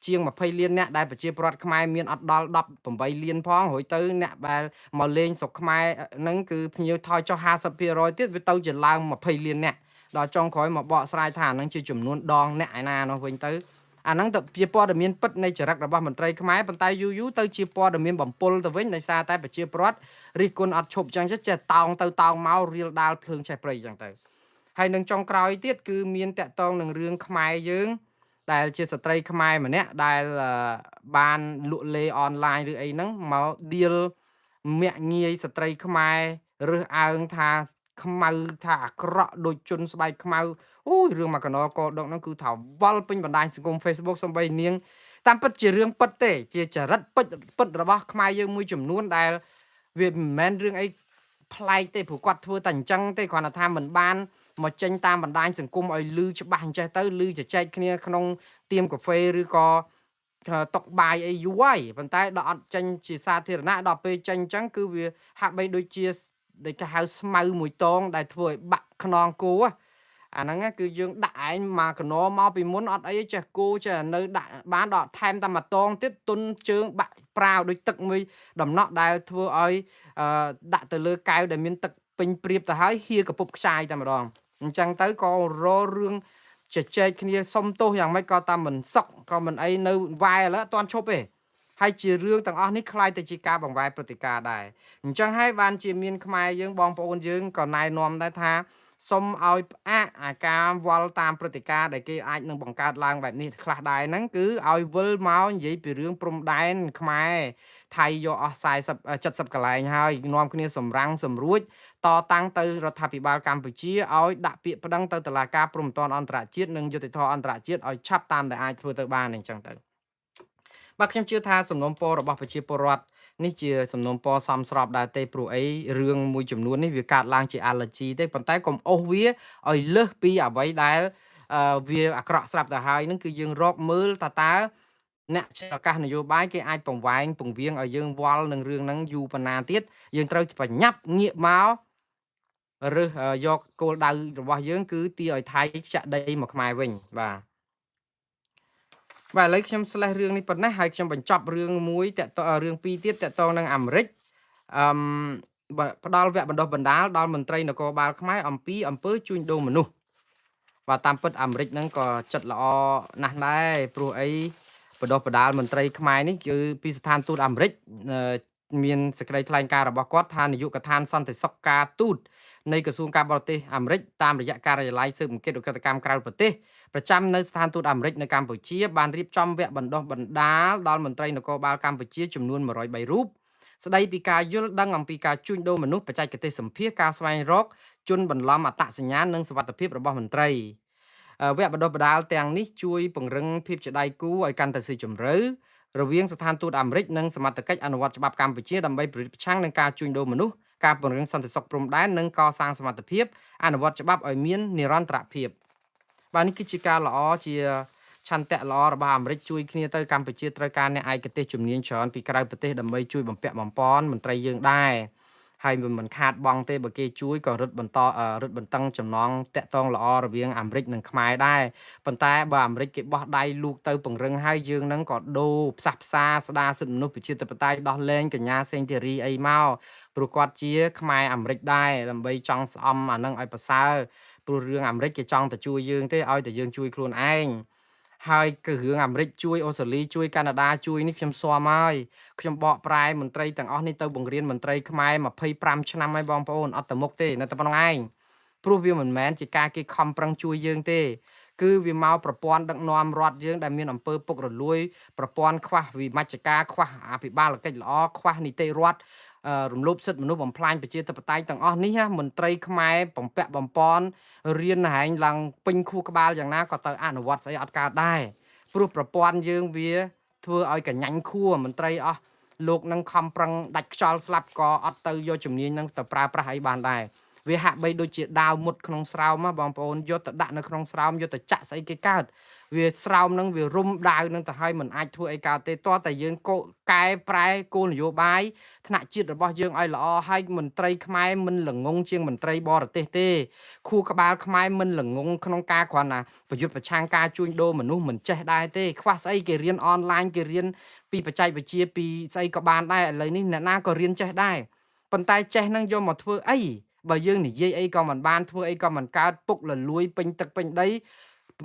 ជាង20លានអ្នកដែលប្រជាពលរដ្ឋខ្មែរមានអត់ដល់18លានផងរួចទៅអ្នកដែលមកលេងស្រុកខ្មែរហ្នឹងគឺភ្ញៀវថយចុះ50%ទៀតវាទៅជាឡើង20លានអ្នកដល់ចុងក្រោយមកបកស្រាយថាអាហ្នឹងជាចំនួនដងអ្នកឯណានោះវិញទៅអាហ្នឹងទៅជាព័ត៌មានពិតនៃចរិតរបស់មន្ត្រីខ្មែរប៉ុន្តែយូរទៅជាព័ត៌មានបំពុលទៅវិញដោយសារតែប្រជាពលរដ្ឋរិះគន់អត់ឈប់ចឹងចេះតោងទៅតោងមករៀលដាលភ្លើងឆេះព្រៃចឹងទៅហើយនឹងចុងក្រោយទៀតគឺមានតកតងនឹងរឿងខ្មែរយើងដែលជាស្ត្រីខ្មែរម្នាក់ដែលបានលក់លេអនឡាញឬអីហ្នឹងមកឌៀលមាក់ងាយស្ត្រីខ្មែររើសអើងថាខ្មៅថាអាក្រក់ដូចជន់ស្បែកខ្មៅអូយរឿងមកកណកដកហ្នឹងគឺថាវល់ពេញបណ្ដាញសង្គម Facebook សំបីនាងតាមពិតជារឿងពិតទេជាចរិតពិតរបស់ខ្មែរយើងមួយចំនួនដែលវាមិនមែនរឿងអីប្លែកទេព្រោះគាត់ធ្វើតែអញ្ចឹងទេគ្រាន់តែថាមិនបានមកចេញតាមបណ្ដាញសង្គមឲ្យលឺច្បាស់អញ្ចេះទៅលឺជជែកគ្នាក្នុងទៀមកាហ្វេឬក៏តុកបាយអីយូរហើយប៉ុន្តែដល់អត់ចេញជាសាធារណៈដល់ពេលចេញអញ្ចឹងគឺវាហាក់បីដូចជាដែលគេហៅស្មៅមួយតងដែលធ្វើឲ្យបាក់ខ្នងគោអាហ្នឹងគឺយើងដាក់ឯងមកកណមកពីមុនអត់អីចេះគោចេះនៅដាក់បានដល់ថែមតែមួយតងទៀតទុនជើងបាក់ប្រាវដូចទឹកមួយដំណក់ដែលធ្វើឲ្យដាក់ទៅលើកែវដែលមានទឹកពេញព្រៀបទៅហើយហៀកពុបខ្ចាយតែម្ដងអញ្ចឹងទៅក៏ររឿងជជែកគ្នាសុំទោសយ៉ាងម៉េចក៏តាមមិនសុកក៏មិនអីនៅវាយឥឡូវអត់ទាន់ឈប់ទេហើយជារឿងទាំងអស់នេះคล้ายទៅជាការបង្វែរព្រឹត្តិការណ៍ដែរអញ្ចឹងហើយបានជាមានខ្មែរយើងបងប្អូនយើងក៏ណែនាំដែរថាសុំឲ្យផ្អាកអាការវល់តាមព្រឹត្តិការណ៍ដែលគេអាចនឹងបង្កើតឡើងបែបនេះខ្លះដែរហ្នឹងគឺឲ្យវិលមកនិយាយពីរឿងព្រំដែនខ្មែរថៃយកអស់40 70កន្លែងហើយនាំគ្នាសម្រាំងសម្រួចតតាំងទៅរដ្ឋាភិបាលកម្ពុជាឲ្យដាក់ពាក្យប្តឹងទៅតុលាការព្រំដែនអន្តរជាតិនិងយុតិធធម៌អន្តរជាតិឲ្យឆាប់តាមដែលអាចធ្វើទៅបានអញ្ចឹងទៅបាទខ្ញុំជឿថាសំណុំពររបស់ប្រជាពលរដ្ឋនេះជាសំណុំពរសមស្របដែរទេព្រោះអីរឿងមួយចំនួននេះវាកើតឡើងជា allergy ទេប៉ុន្តែកុំអូសវាឲ្យលើសពីអ្វីដែលវាអាក្រក់ស្រាប់ទៅហើយនឹងគឺយើងរកមើលតើអ្នកជាឱកាសនយោបាយគេអាចបង្វែងពង្រៀងឲ្យយើងវល់នឹងរឿងហ្នឹងយូរប៉ុណ្ណាទៀតយើងត្រូវបញ្ញាប់ងាកមករើសយកគោលដៅរបស់យើងគឺទីឲ្យថៃខ្ចាក់ដីមកខ្មែរវិញបាទឥឡូវខ្ញុំស្លេះរឿងនេះប៉ុណ្ណេះហើយខ្ញុំបញ្ចប់រឿងមួយតកតរឿងពីរទៀតតកតងនឹងអាមេរិកអឺផ្ដល់វគ្គបណ្ដុះបណ្ដាលដល់មន្ត្រីនគរបាលខ្មែរអំពីអំពើជួញដូរមនុស្សបាទតាមពិតអាមេរិកហ្នឹងក៏ចិត្តល្អណាស់ដែរព្រោះអីបណ្ដុះបណ្ដាលមន្ត្រីខ្មែរនេះគឺពីស្ថានទូតអាមេរិកមានសេចក្តីថ្លែងការណ៍របស់គាត់ថានាយកដ្ឋានសន្តិសុខការទូតនៃក្រសួងការបរទេសអាមេរិកតាមរយៈការិយាល័យស៊ើបអង្កេតឧក្រិដ្ឋកម្មក្រៅប្រទេសប្រចាំនៅស្ថានទូតអាមេរិកនៅកម្ពុជាបានរៀបចំវគ្គបណ្ដុះបណ្ដាលដល់មន្ត្រីនគរបាលកម្ពុជាចំនួន103រូបស្ដីពីការយល់ដឹងអំពីការជួញដូរមនុស្សបច្ចេកទេសសម្ភាសការស្វែងរកជនបន្លំអត្តសញ្ញាណនិងសុវត្ថិភាពរបស់មន្ត្រីវគ្គបណ្ដុះបណ្ដាលទាំងនេះជួយពង្រឹងភាពជាដៃគូឲ្យកាន់តែស៊ីជម្រៅរវាងស្ថានទូតអាមេរិកនិងសមត្ថកិច្ចអនុវត្តច្បាប់កម្ពុជាដើម្បីប្រយុទ្ធប្រឆាំងនឹងការជួញដូរមនុស្សការពង្រឹងសន្តិសុខព្រំដែននិងកសាងសមត្ថភាពអនុវត្តច្បាប់ឲ្យមាននិរន្តរភាពបាទនេះគឺជាការល្អជាឆន្ទៈល្អរបស់អាមេរិកជួយគ្នាទៅកម្ពុជាត្រូវការអ្នកឯកទេសជំនាញច្រើនពីក្រៅប្រទេសដើម្បីជួយបំពាក់បំពន់មន្ត្រីយើងដែរ ហើយមិនខាតបង់ទេបើគេជួយក៏រឹតបន្តឹងចំណងតាក់ទងល្អរវាងអាមេរិកនិងខ្មែរដែរប៉ុន្តែបើអាមេរិកគេបោះដៃលូកទៅពង្រឹងហើយយើងនឹងក៏ដូរផ្សះផ្សាស្ដារសិទ្ធិមនុស្សប្រជាធិបតេយ្យដោះលែងកញ្ញាសេងធីរីអីមកព្រោះគាត់ជាខ្មែរអាមេរិកដែរដើម្បីចង់ស្អំអានឹងឲ្យប្រសើរព្រោះរឿងអាមេរិកគេចង់ទៅជួយយើងទេឲ្យតែយើងជួយខ្លួនឯងហើយគឺរឿងអាមេរិកជួយអូស្ត្រាលីជួយកាណាដាជួយនេះខ្ញុំស៊ាំហើយខ្ញុំបកប្រែមន្ត្រីទាំងអស់នេះទៅបង្រៀនមន្ត្រីខ្មែរ25ឆ្នាំហើយបងប្អូនអត់ទៅមុខទេនៅតែប៉ុណ្្នឹងឯងព្រោះវាមិនមែនជាការគេខំប្រឹងជួយយើងទេគឺវាមកប្រព័ន្ធដឹកនាំរដ្ឋយើងដែលមានអំពើពុករលួយប្រព័ន្ធខ្វះវិមជ្ឈការខ្វះអភិបាលកិច្ចល្អខ្វះនីតិរដ្ឋរំលោភសិទ្ធិមនុស្សបំផ្លាញប្រជាធិបតេយ្យទាំងអស់នេះមន្ត្រីខ្មែរបំពាក់បំពន់រៀនហែងឡើងពេញខួរក្បាលយ៉ាងណាក៏ទៅអនុវត្តស្អីអត់កើតដែរព្រោះប្រព័ន្ធយើងវាធ្វើឲ្យកញ្ញាញ់ខួរមន្ត្រីអស់លោកនឹងខំប្រឹងដាច់ខ្យល់ស្លាប់ក៏អត់ទៅយកជំនាញនឹងទៅប្រើប្រាស់អីបានដែរវាហាក់បីដូចជាដាវមុតក្នុងស្រោមបងប្អូនយកទៅដាក់នៅក្នុងស្រោមយកទៅចាក់ស្អីគេកើតវាស្រោមនឹងវារុំដាវនឹងទៅឲ្យមិនអាចធ្វើអីកើតទេតោះតែយើងកែប្រែគោលនយោបាយថ្នាក់ជាតិរបស់យើងឲ្យល្អហើយមន្ត្រីខ្មែរមិនល្ងងជាងមន្ត្រីបរទេសទេខួរក្បាលខ្មែរមិនល្ងងក្នុងការគ្រាន់ណាប្រយុទ្ធប្រឆាំងការជួញដូរមនុស្សមិនចេះដែរទេខ្វះស្អីគេរៀនអនឡាញគេរៀនពីបច្ចេកវិទ្យាពីស្អីក៏បានដែរឥឡូវនេះអ្នកណាក៏រៀនចេះដែរប៉ុន្តែចេះនឹងយកមកធ្វើអីបើយើងនិយាយអីក៏មិនបានធ្វើអីក៏មិនកើតពុកលលួយពេញទឹកពេញដី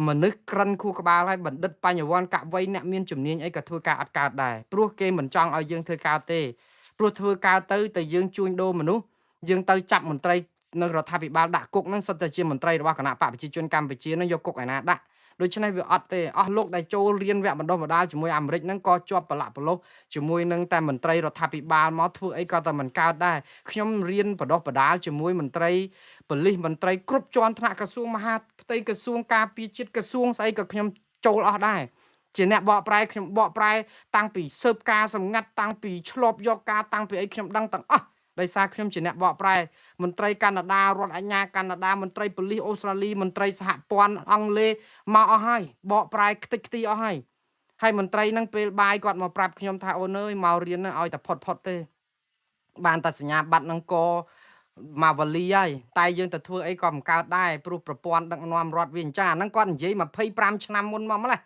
មនុស្សក្រិនខួរក្បាលហើយបណ្ឌិតបញ្ញវន្តកវីអ្នកមានជំនាញអីក៏ធ្វើការអត់កើតដែរព្រោះគេមិនចង់ឲ្យយើងធ្វើកើតទេព្រោះធ្វើកើតទៅយើងជួញដូរមនុស្សយើងទៅចាប់មន្ត្រីនៅរដ្ឋាភិបាលដាក់គុកហ្នឹងសុទ្ធតែជាមន្ត្រីរបស់គណៈបកប្រជាជនកម្ពុជាហ្នឹងយកគុកឯណាដាក់ដូច្នេះវាអត់ទេអស់លោកដែលចូលរៀនវគ្គបណ្ដុះបណ្ដាលជាមួយអាមេរិកហ្នឹងក៏ជាប់ប្រឡាក់ប្រឡោះជាមួយនឹងតែមន្ត្រីរដ្ឋាភិបាលមកធ្វើអីក៏តែមិនកើតដែរខ្ញុំរៀនបណ្ដុះបណ្ដាលជាមួយមន្ត្រីប៉ូលីសមន្ត្រីគ្រប់ជាន់ថ្នាក់ក្រសួងមហាផ្ទៃក្រសួងការពារជាតិក្រសួងស្អីក៏ខ្ញុំចូលអស់ដែរជាអ្នកបកប្រែខ្ញុំបកប្រែតាំងពីស៊ើបការសម្ងាត់តាំងពីឆ្លប់យកការតាំងពីអីខ្ញុំដឹងទាំងអស់ដោយសារខ្ញុំជាអ្នកបកប្រែមន្ត្រីកាណាដារដ្ឋអាជ្ញាកាណាដាមន្ត្រីប៉ូលីសអូស្ត្រាលីមន្ត្រីសហព័ន្ធអង់គ្លេសមកអស់ហើយបកប្រែខ្ទេចខ្ទីអស់ហើយមន្ត្រីហ្នឹងពេលបាយគាត់មកប្រាប់ខ្ញុំថាអូនអើយមករៀនឲ្យតែផុតទេបានតែសញ្ញាបត្រនឹងក៏មកវលីហើយតែយើងទៅធ្វើអីក៏មិនកើតដែរព្រោះប្រព័ន្ធដឹកនាំរដ្ឋវាអញ្ចឹងអាហ្នឹងគាត់និយាយ25ឆ្នាំមុនមកម្ល៉េះ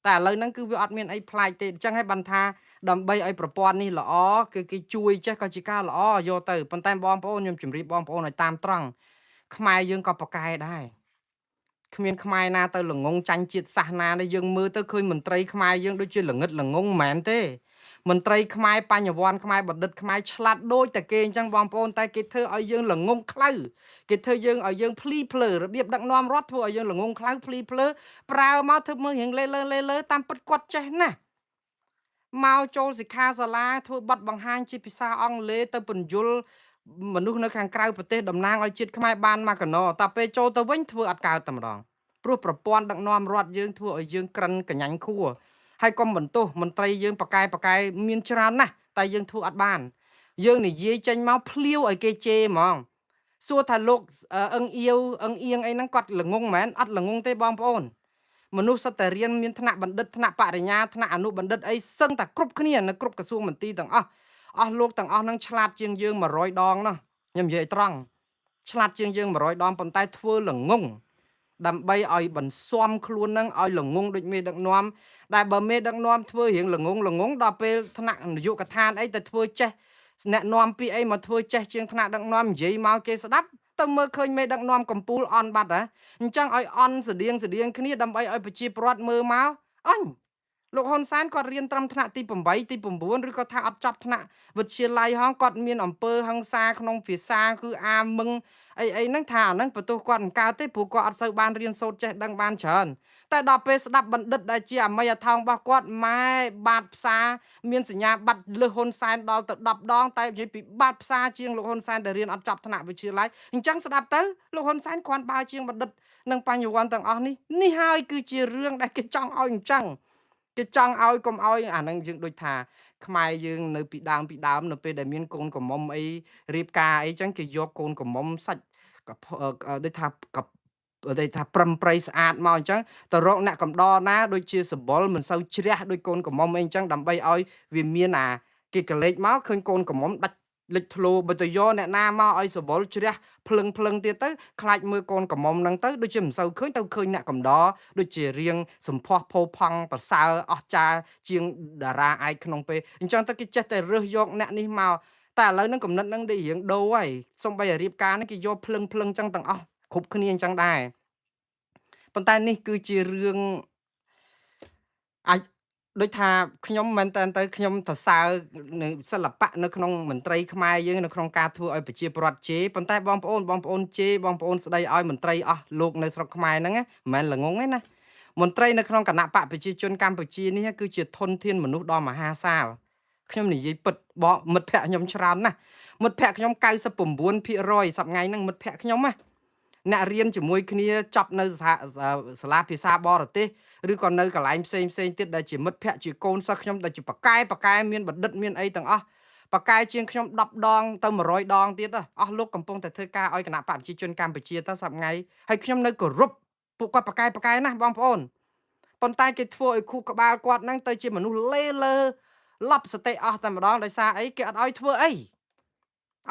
តែឥឡូវហ្នឹងគឺវាអត់មានអីប្លែកទេអញ្ចឹងហើយបានថាដើម្បីឲ្យប្រព័ន្ធនេះល្អគឺគេជួយចេះក៏ជាការល្អយកទៅប៉ុន្តែបងប្អូនខ្ញុំជម្រាបបងប្អូនឲ្យតាមត្រង់ខ្មែរយើងក៏ប្រកែដែរគ្មានខ្មែរណាទៅល្ងងចាញ់ជាតិសាសន៍ណាទេយើងមើលទៅឃើញមន្ត្រីខ្មែរយើងដូចជាល្ងឹតល្ងងមិនមែនទេមន្ត្រីខ្មែរបញ្ញវន្តខ្មែរបណ្ឌិតខ្មែរឆ្លាតដូចតែគេអញ្ចឹងបងប្អូនតែគេធ្វើឲ្យយើងល្ងងខ្លៅគេធ្វើយើងឲ្យយើងភ្លីភ្លើរបៀបដឹកនាំរដ្ឋធ្វើឲ្យយើងល្ងងខ្លៅភ្លីភ្លើប្រើមកធ្វើមើលរៀងលេតាមពិតគាត់ចេះណាស់មកចូលសិក្ខាសាលាធ្វើបទបង្ហាញជាភាសាអង់គ្លេសទៅពន្យល់មនុស្សនៅខាងក្រៅប្រទេសតំណាងឲ្យជាតិខ្មែរបានមកកណោតែពេលចូលទៅវិញធ្វើអត់កើតតែម្ដងព្រោះប្រព័ន្ធដឹកនាំរដ្ឋយើងធ្វើឲ្យយើងក្រិនកញ្ញាញ់ខួរហើយកុំបន្ទោសមន្ត្រីយើងប៉កែមានច្រើនណាស់តែយើងធ្វើអត់បានយើងនិយាយចេញមកភ្លាវឲ្យគេជេរហ្មងសួរថាលោកអឹងអៀវអឹងអៀងអីហ្នឹងគាត់ល្ងងមែនអត់ល្ងងទេបងប្អូនមនុស្សសិតតែរៀនមានថ្នាក់បណ្ឌិតថ្នាក់បរិញ្ញាថ្នាក់អនុបណ្ឌិតអីសឹងតែគ្រប់គ្នានៅគ្រប់ក្រសួងមន្ទីរទាំងអស់លោកទាំងអស់ហ្នឹងឆ្លាតជាងយើង100ដងណោះខ្ញុំនិយាយត្រង់ឆ្លាតជាងយើង100ដងប៉ុន្តែធ្វើល្ងងដើម្បីឲ្យបន្ស៊ាំខ្លួននឹងឲ្យល្ងងដូចមេដឹកនាំដែលបើមេដឹកនាំធ្វើរៀងល្ងងដល់ពេលថ្នាក់នយោបាយកឋានអីទៅធ្វើចេះអ្នកនាំពីអីមកធ្វើចេះជាងថ្នាក់ដឹកនាំនិយាយមកគេស្ដាប់ទៅមើលឃើញមេដឹកនាំកំពូលអន់បាត់ហ៎អញ្ចឹងឲ្យអន់ស្តៀងគ្នាដើម្បីឲ្យប្រជាពលរដ្ឋមើលមកអញលោកហ៊ុនសែនគាត់រៀនត្រឹមថ្នាក់ទី8ទី9ឬក៏ថាអត់ចប់ថ្នាក់វិទ្យាល័យហងគាត់មានអំពើហិង្សាក្នុងភាសាគឺអាមឹងអីហ្នឹងថាអាហ្នឹងបន្ទោសគាត់មិនកើតទេព្រោះគាត់អត់សូវបានរៀនសូត្រចេះដឹងបានច្រើនតែដល់ពេលស្ដាប់បណ្ឌិតដែលជាអមយថោងរបស់គាត់ម៉ែបាតផ្សារមានសញ្ញាបត្រលើសហ៊ុនសែនដល់ទៅ10ដងតែនិយាយពីបាតផ្សារជាងលោកហ៊ុនសែនដែលរៀនអត់ចប់ថ្នាក់វិទ្យាល័យអញ្ចឹងស្ដាប់ទៅលោកហ៊ុនសែនគ្រាន់បើជាងបណ្ឌិតនិងបញ្ញវន្តទាំងអស់នេះហើយគឺជារឿងដែលគេចង់ឲ្យអញ្ចឹងគេចង់ឲ្យកុំឲ្យអាហ្នឹងយើងដូចថាខ្មែរយើងនៅពីដើមនៅពេលដែលមានកូនកំមុំអីរៀបការអីចឹងគេយកកូនកំមុំសាច់កដូចថាប្រឹមប្រៃស្អាតមកអញ្ចឹងទៅរកអ្នកកំដរណាដូចជាសបុលមិនសូវជ្រះដូចកូនកំមុំអីអញ្ចឹងដើម្បីឲ្យវាមានគេកលេចមកឃើញកូនកំមុំដាច់ lịch thluបើទៅយកអ្នកណាមកឲ្យសវល់ជ្រះភ្លឹងទៀតទៅខ្លាចមើលកូនកំមុំហ្នឹងទៅដូចជាមិនសូវឃើញទៅឃើញអ្នកកំដរដូចជារៀងសម្ផស្សផោផង់ប្រសើរអស្ចារ្យជាងតារាឯកក្នុងពេលអញ្ចឹងទៅគេចេះតែរើសយកអ្នកនេះមកតែឥឡូវហ្នឹងកំណត់ហ្នឹងដូចរៀងដូរហើយសំបីរៀបការហ្នឹងគេយកភ្លឹងអញ្ចឹងទាំងអស់គ្រប់គ្នាអញ្ចឹងដែរប៉ុន្តែនេះគឺជារឿងអាចដូចថាខ្ញុំមែនតើទៅខ្ញុំសរសើរនៅសិល្បៈនៅក្នុងមន្ត្រីខ្មែរយើងនៅក្នុងការធ្វើឲ្យប្រជាពលរដ្ឋជេរប៉ុន្តែបងប្អូនជេរបងប្អូនស្ដីឲ្យមន្ត្រីអស់លោកនៅស្រុកខ្មែរហ្នឹងមិនមែនល្ងងទេណាមន្ត្រីនៅក្នុងគណៈបកប្រជាជនកម្ពុជានេះគឺជាធនធានមនុស្សដ៏មហាសាលខ្ញុំនិយាយពិតបងមិត្តភ័ក្ដិខ្ញុំច្រើនណាស់មិត្តភ័ក្ដិខ្ញុំ99%សប្ថ្ងៃហ្នឹងមិត្តភ័ក្ដិខ្ញុំណាអ្នករៀនជាមួយគ្នាចប់នៅសាលាភាសាបរទេសឬក៏នៅកន្លែងផ្សេងទៀតដែលជាមិត្តភ័ក្ដិជាកូនសិស្សខ្ញុំដែលជាប៉កែមានបណ្ឌិតមានអីទាំងអស់ប៉កែជាងខ្ញុំ10ដងទៅ100ដងទៀតអស់លោកកំពុងតែធ្វើការឲ្យគណៈបកប្រជាជនកម្ពុជាទៅសប្ងៃហើយខ្ញុំនៅគោរពពួកគាត់ប៉កែណាស់បងប្អូនប៉ុន្តែគេធ្វើឲ្យខួរក្បាលគាត់ហ្នឹងទៅជាមនុស្សលេលើលប់សតិអស់តែម្ដងដោយសារអីគេអត់ឲ្យធ្វើអី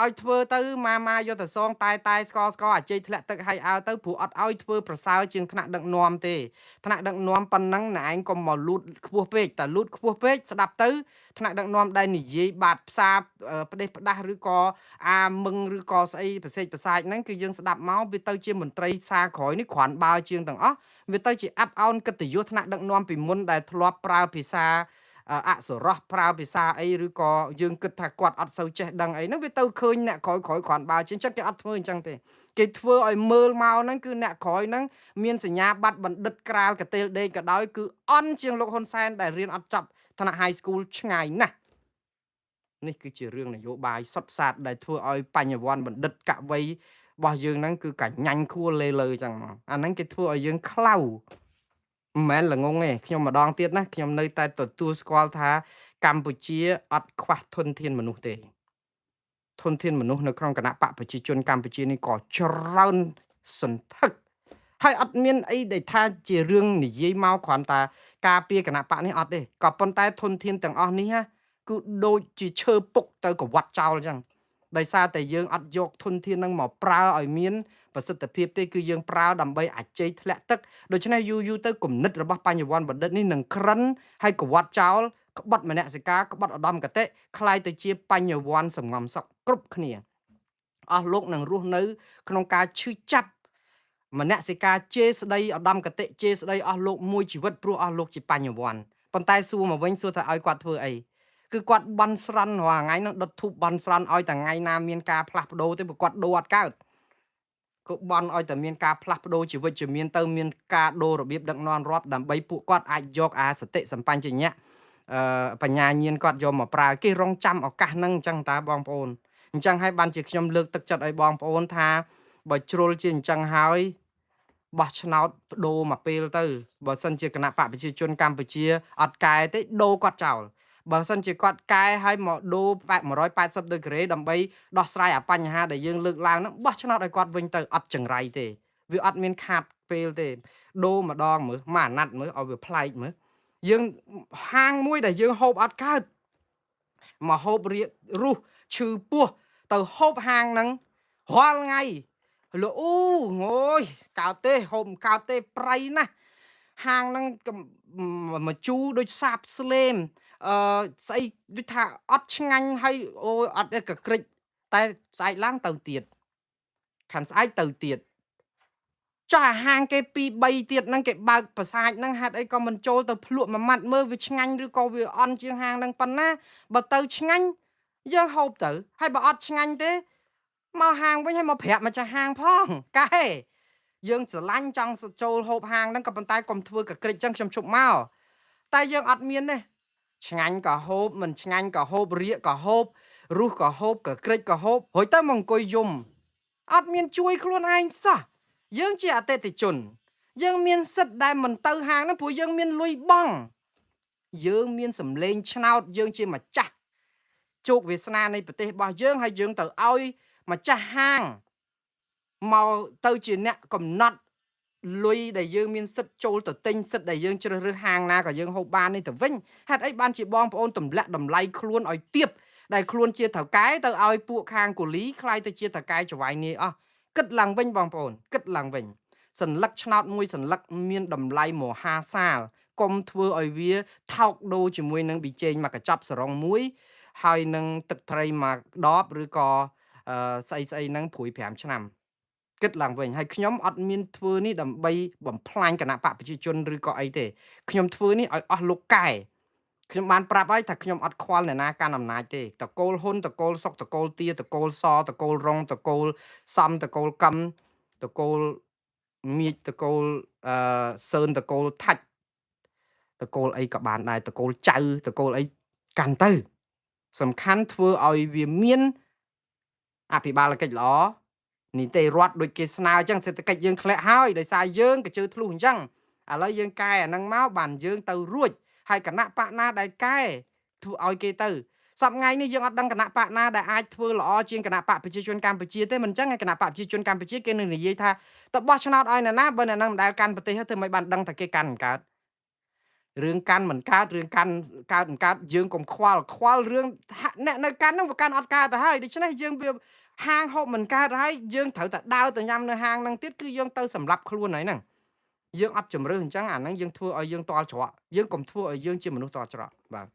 ឲ្យធ្វើទៅម៉ាយកទៅសងតែស្កអាជ័យធ្លាក់ទឹកហើយអើទៅព្រោះអត់ឲ្យធ្វើប្រសើរជាងថ្នាក់ដឹកនាំទេថ្នាក់ដឹកនាំប៉ុណ្ណឹងណែឯងកុំមកលូតខ្ពស់ពេកតែលូតខ្ពស់ពេកស្ដាប់ទៅថ្នាក់ដឹកនាំដែលនិយាយបាតផ្សារផ្ដេសផ្ដាស់ឬក៏អាមឹងឬក៏ស្អីប្រសេកប្រសាចហ្នឹងគឺយើងស្ដាប់មកវាទៅជាមន្ត្រីសារក្រោយនេះគ្រាន់បើជាងទាំងអស់វាទៅជាអាប់អោនកិត្តិយសថ្នាក់ដឹកនាំពីមុនដែលធ្លាប់ប្រើភាសាអសុរោះប្រើភាសាអីឬក៏យើងគិតថាគាត់អត់សូវចេះដឹងអីហ្នឹងវាទៅឃើញអ្នកក្រោយគ្រាន់បើជាងចឹងគេអត់ធ្វើអញ្ចឹងទេគេធ្វើឲ្យមើលមកហ្នឹងគឺអ្នកក្រោយហ្នឹងមានសញ្ញាបត្របណ្ឌិតក្រាលកតេលដេកក៏ដោយគឺអន់ជាងលោកហ៊ុនសែនដែលរៀនអត់ចប់ថ្នាក់ High School ឆ្ងាយណាស់នេះគឺជារឿងនយោបាយសុទ្ធសាធដែលធ្វើឲ្យបញ្ញវន្តបណ្ឌិតកវីរបស់យើងហ្នឹងគឺកញ្ញាញ់ខួរលេលើចឹងហ្មងអាហ្នឹងគេធ្វើឲ្យយើងខ្លៅមិនមែនល្ងងទេខ្ញុំម្ដងទៀតណាខ្ញុំនៅតែទទួលស្គាល់ថាកម្ពុជាអត់ខ្វះធនធានមនុស្សទេធនធានមនុស្សនៅក្នុងគណៈបកប្រជាជនកម្ពុជានេះក៏ច្រើនសន្ធឹកហើយអត់មានអីដែលថាជារឿងនិយាយមកគ្រាន់តែការពារគណៈបកនេះអត់ទេក៏ប៉ុន្តែធនធានទាំងអស់នេះគឺដូចជាឈើពុកទៅកវាត់ចោលអញ្ចឹងដោយសារតែយើងអត់យកធនធានហ្នឹងមកប្រើឲ្យមានប្រសិទ្ធភាពទេគឺយើងប្រើដើម្បីអជ័យធ្លាក់ទឹកដូច្នេះយូរទៅគំនិតរបស់បញ្ញវន្តបណ្ឌិតនេះនឹងក្រិនហើយកវាត់ចោលក្បត់មនសិការក្បត់ឧត្តមគតិคล้ายទៅជាបញ្ញវន្តសំងំសុកគ្រប់គ្នាអស់លោកនឹងរស់នៅក្នុងការឈឺចាប់មនសិការជេរស្ដីឧត្តមគតិជេរស្ដីអស់លោកមួយជីវិតព្រោះអស់លោកជាបញ្ញវន្តប៉ុន្តែសួរមកវិញសួរថាឲ្យគាត់ធ្វើអីគឺគាត់បន់ស្រន់រាល់ថ្ងៃហ្នឹងដុតធូបបន់ស្រន់ឲ្យតែថ្ងៃណាមានការផ្លាស់ប្ដូរទេព្រោះគាត់ដូរអត់កើតក៏បន់ឲ្យតែមានការផ្លាស់ប្ដូរជីវិតជាមានទៅមានការដូររបៀបដឹកនាំរដ្ឋដើម្បីពួកគាត់អាចយកអាសតិសម្បញ្ញញ្ញៈបញ្ញាញាណគាត់យកមកប្រើគេរងចាំឱកាសហ្នឹងអញ្ចឹងតាបងប្អូនអញ្ចឹងហើយបានជាខ្ញុំលើកទឹកចិត្តឲ្យបងប្អូនថាបើជ្រុលជាអញ្ចឹងហើយបោះឆ្នោតបដូរមកពេលទៅបើសិនជាគណៈបកប្រជាជនកម្ពុជាអត់កែទេដូរគាត់ចោលបើសិនជាគាត់កែឲ្យមកដូរ180ដឺក្រេដើម្បីដោះស្រាយអាបញ្ហាដែលយើងលើកឡើងហ្នឹងបោះឆ្នោតឲ្យគាត់វិញទៅអត់ចង្រៃទេវាអត់មានខាតពេលទេដូរម្ដងមើលមួយអាណត្តិមើលឲ្យវាប្លែកមើលយើងហាងមួយដែលយើងហូបអត់កើតមកហូបរៀករុះឈឺពោះទៅហូបហាងហ្នឹងរាល់ថ្ងៃលោកអូអូយកើតទេហូបកើតទេប្រៃណាស់ហាងហ្នឹងមកជូរដូចសាបស្លេមស្អីដូចថាអត់ឆ្ងាញ់ហើយអូយអត់ទេកក្រិចតែស្អែកឡើងទៅទៀតខាងស្អែកទៅទៀតចុះអាហាងគេ2 3ទៀតហ្នឹងគេបើកប្រសាចហ្នឹងហេតុអីក៏មិនចូលទៅភ្លក់មួយម៉ាត់មើលវាឆ្ងាញ់ឬក៏វាអន់ជាងហាងហ្នឹងប៉ុណ្ណាបើទៅឆ្ងាញ់យើងហូបទៅហើយបើអត់ឆ្ងាញ់ទេមកហាងវិញហើយមកប្រាប់ម្ចាស់ហាងផងកែយើងស្រឡាញ់ចង់ចូលហូបហាងហ្នឹងក៏ប៉ុន្តែកុំធ្វើកក្រិចចឹងខ្ញុំជប់មកតែយើងអត់មានទេឆ្ងាញ់ក៏ហូបមិនឆ្ងាញ់ក៏ហូបរៀកក៏ហូបរុះក៏ហូបកក្រិចក៏ហូបរួចទៅមកអង្គុយយំអត់មានជួយខ្លួនឯងសោះយើងជាអតិថិជនយើងមានសិទ្ធិដែលមិនទៅហាងហ្នឹងព្រោះយើងមានលុយបង់យើងមានសម្លេងឆ្នោតយើងជាម្ចាស់ជោគវាសនានៃប្រទេសរបស់យើងហើយយើងទៅឲ្យម្ចាស់ហាងមកទៅជាអ្នកកំណត់លុយដែលយើងមានសិទ្ធចូលទៅទិញសិទ្ធដែលយើងជ្រើសរើសហាងណាក៏យើងហូបបាននេះទៅវិញហេតុអីបានជាបងប្អូនទម្លាក់តម្លៃខ្លួនឲ្យទាប ដែលខ្លួនជាថៅកែទៅឲ្យពួកខាងកូលីខ្លាយទៅជាថៅកែចវាយនាយអស់គិតឡើងវិញបងប្អូនគិតឡើងវិញសន្លឹកឆ្នោតមួយសន្លឹកមានតម្លៃមហាសាលកុំធ្វើឲ្យវាថោកដូរជាមួយនឹងប៊ីចេងមកកញ្ចប់សរងមួយហើយនឹងទឹកត្រីមកដបឬក៏ស្អីហ្នឹងព្រួយ5ឆ្នាំគិតឡើងវិញហើយខ្ញុំអត់មានធ្វើនេះដើម្បីបំផ្លាញគណៈបកប្រជាជនឬក៏អីទេខ្ញុំធ្វើនេះឲ្យអស់លោកកែខ្ញុំបានប្រាប់ហើយថាខ្ញុំអត់ខ្វល់អ្នកណាកាន់អំណាចទេតកូលហ៊ុនតកូលសុកតកូលទាតកូលសតកូលរងតកូលសំតកូលកឹមតកូលមៀចតកូលសឿនតកូលថាច់តកូលអីក៏បានដែរតកូលចៅតកូលអីកាន់ទៅសំខាន់ធ្វើឲ្យវាមានអភិបាលកិច្ចល្អនីតិរដ្ឋដូចគេស្នើអញ្ចឹងសេដ្ឋកិច្ចយើងធ្លាក់ហើយដោយសារយើងក៏ជឿធ្លុះអញ្ចឹងឥឡូវយើងកែអាហ្នឹងមកបានយើងទៅរួចហើយគណៈបកណាដែលកែធ្វើឲ្យគេទៅសប្ថ្ងៃនេះយើងអត់ដឹងគណៈបកណាដែលអាចធ្វើល្អជាងគណៈបកប្រជាជនកម្ពុជាទេមិនអញ្ចឹងឯគណៈបកប្រជាជនកម្ពុជាគេនឹងនិយាយថាទៅបោះឆ្នោតឲ្យអ្នកណាបើអ្នកនឹងមិនដែលកាន់ប្រទេសទេមិនបានដឹងថាគេកាន់មិនកើតរឿងកាន់មិនកើតរឿងកាន់កើតមិនកើតយើងកុំខ្វល់រឿងអ្នកនៅកាន់ហ្នឹងវាកាន់អត់កើតទៅហើយដូច្នេះយើងវាហាងហូបមិនកើតហើយយើងត្រូវតែដើរទៅញ៉ាំនៅហាងហ្នឹងទៀតគឺយើងទៅសម្រាប់ខ្លួនហើយហ្នឹងយើងអត់ជំរឿអញ្ចឹងអាហ្នឹងយើងធ្វើឲ្យយើងតល់ច្រកយើងកុំធ្វើឲ្យយើងជាមនុស្សតល់ច្រកបាទ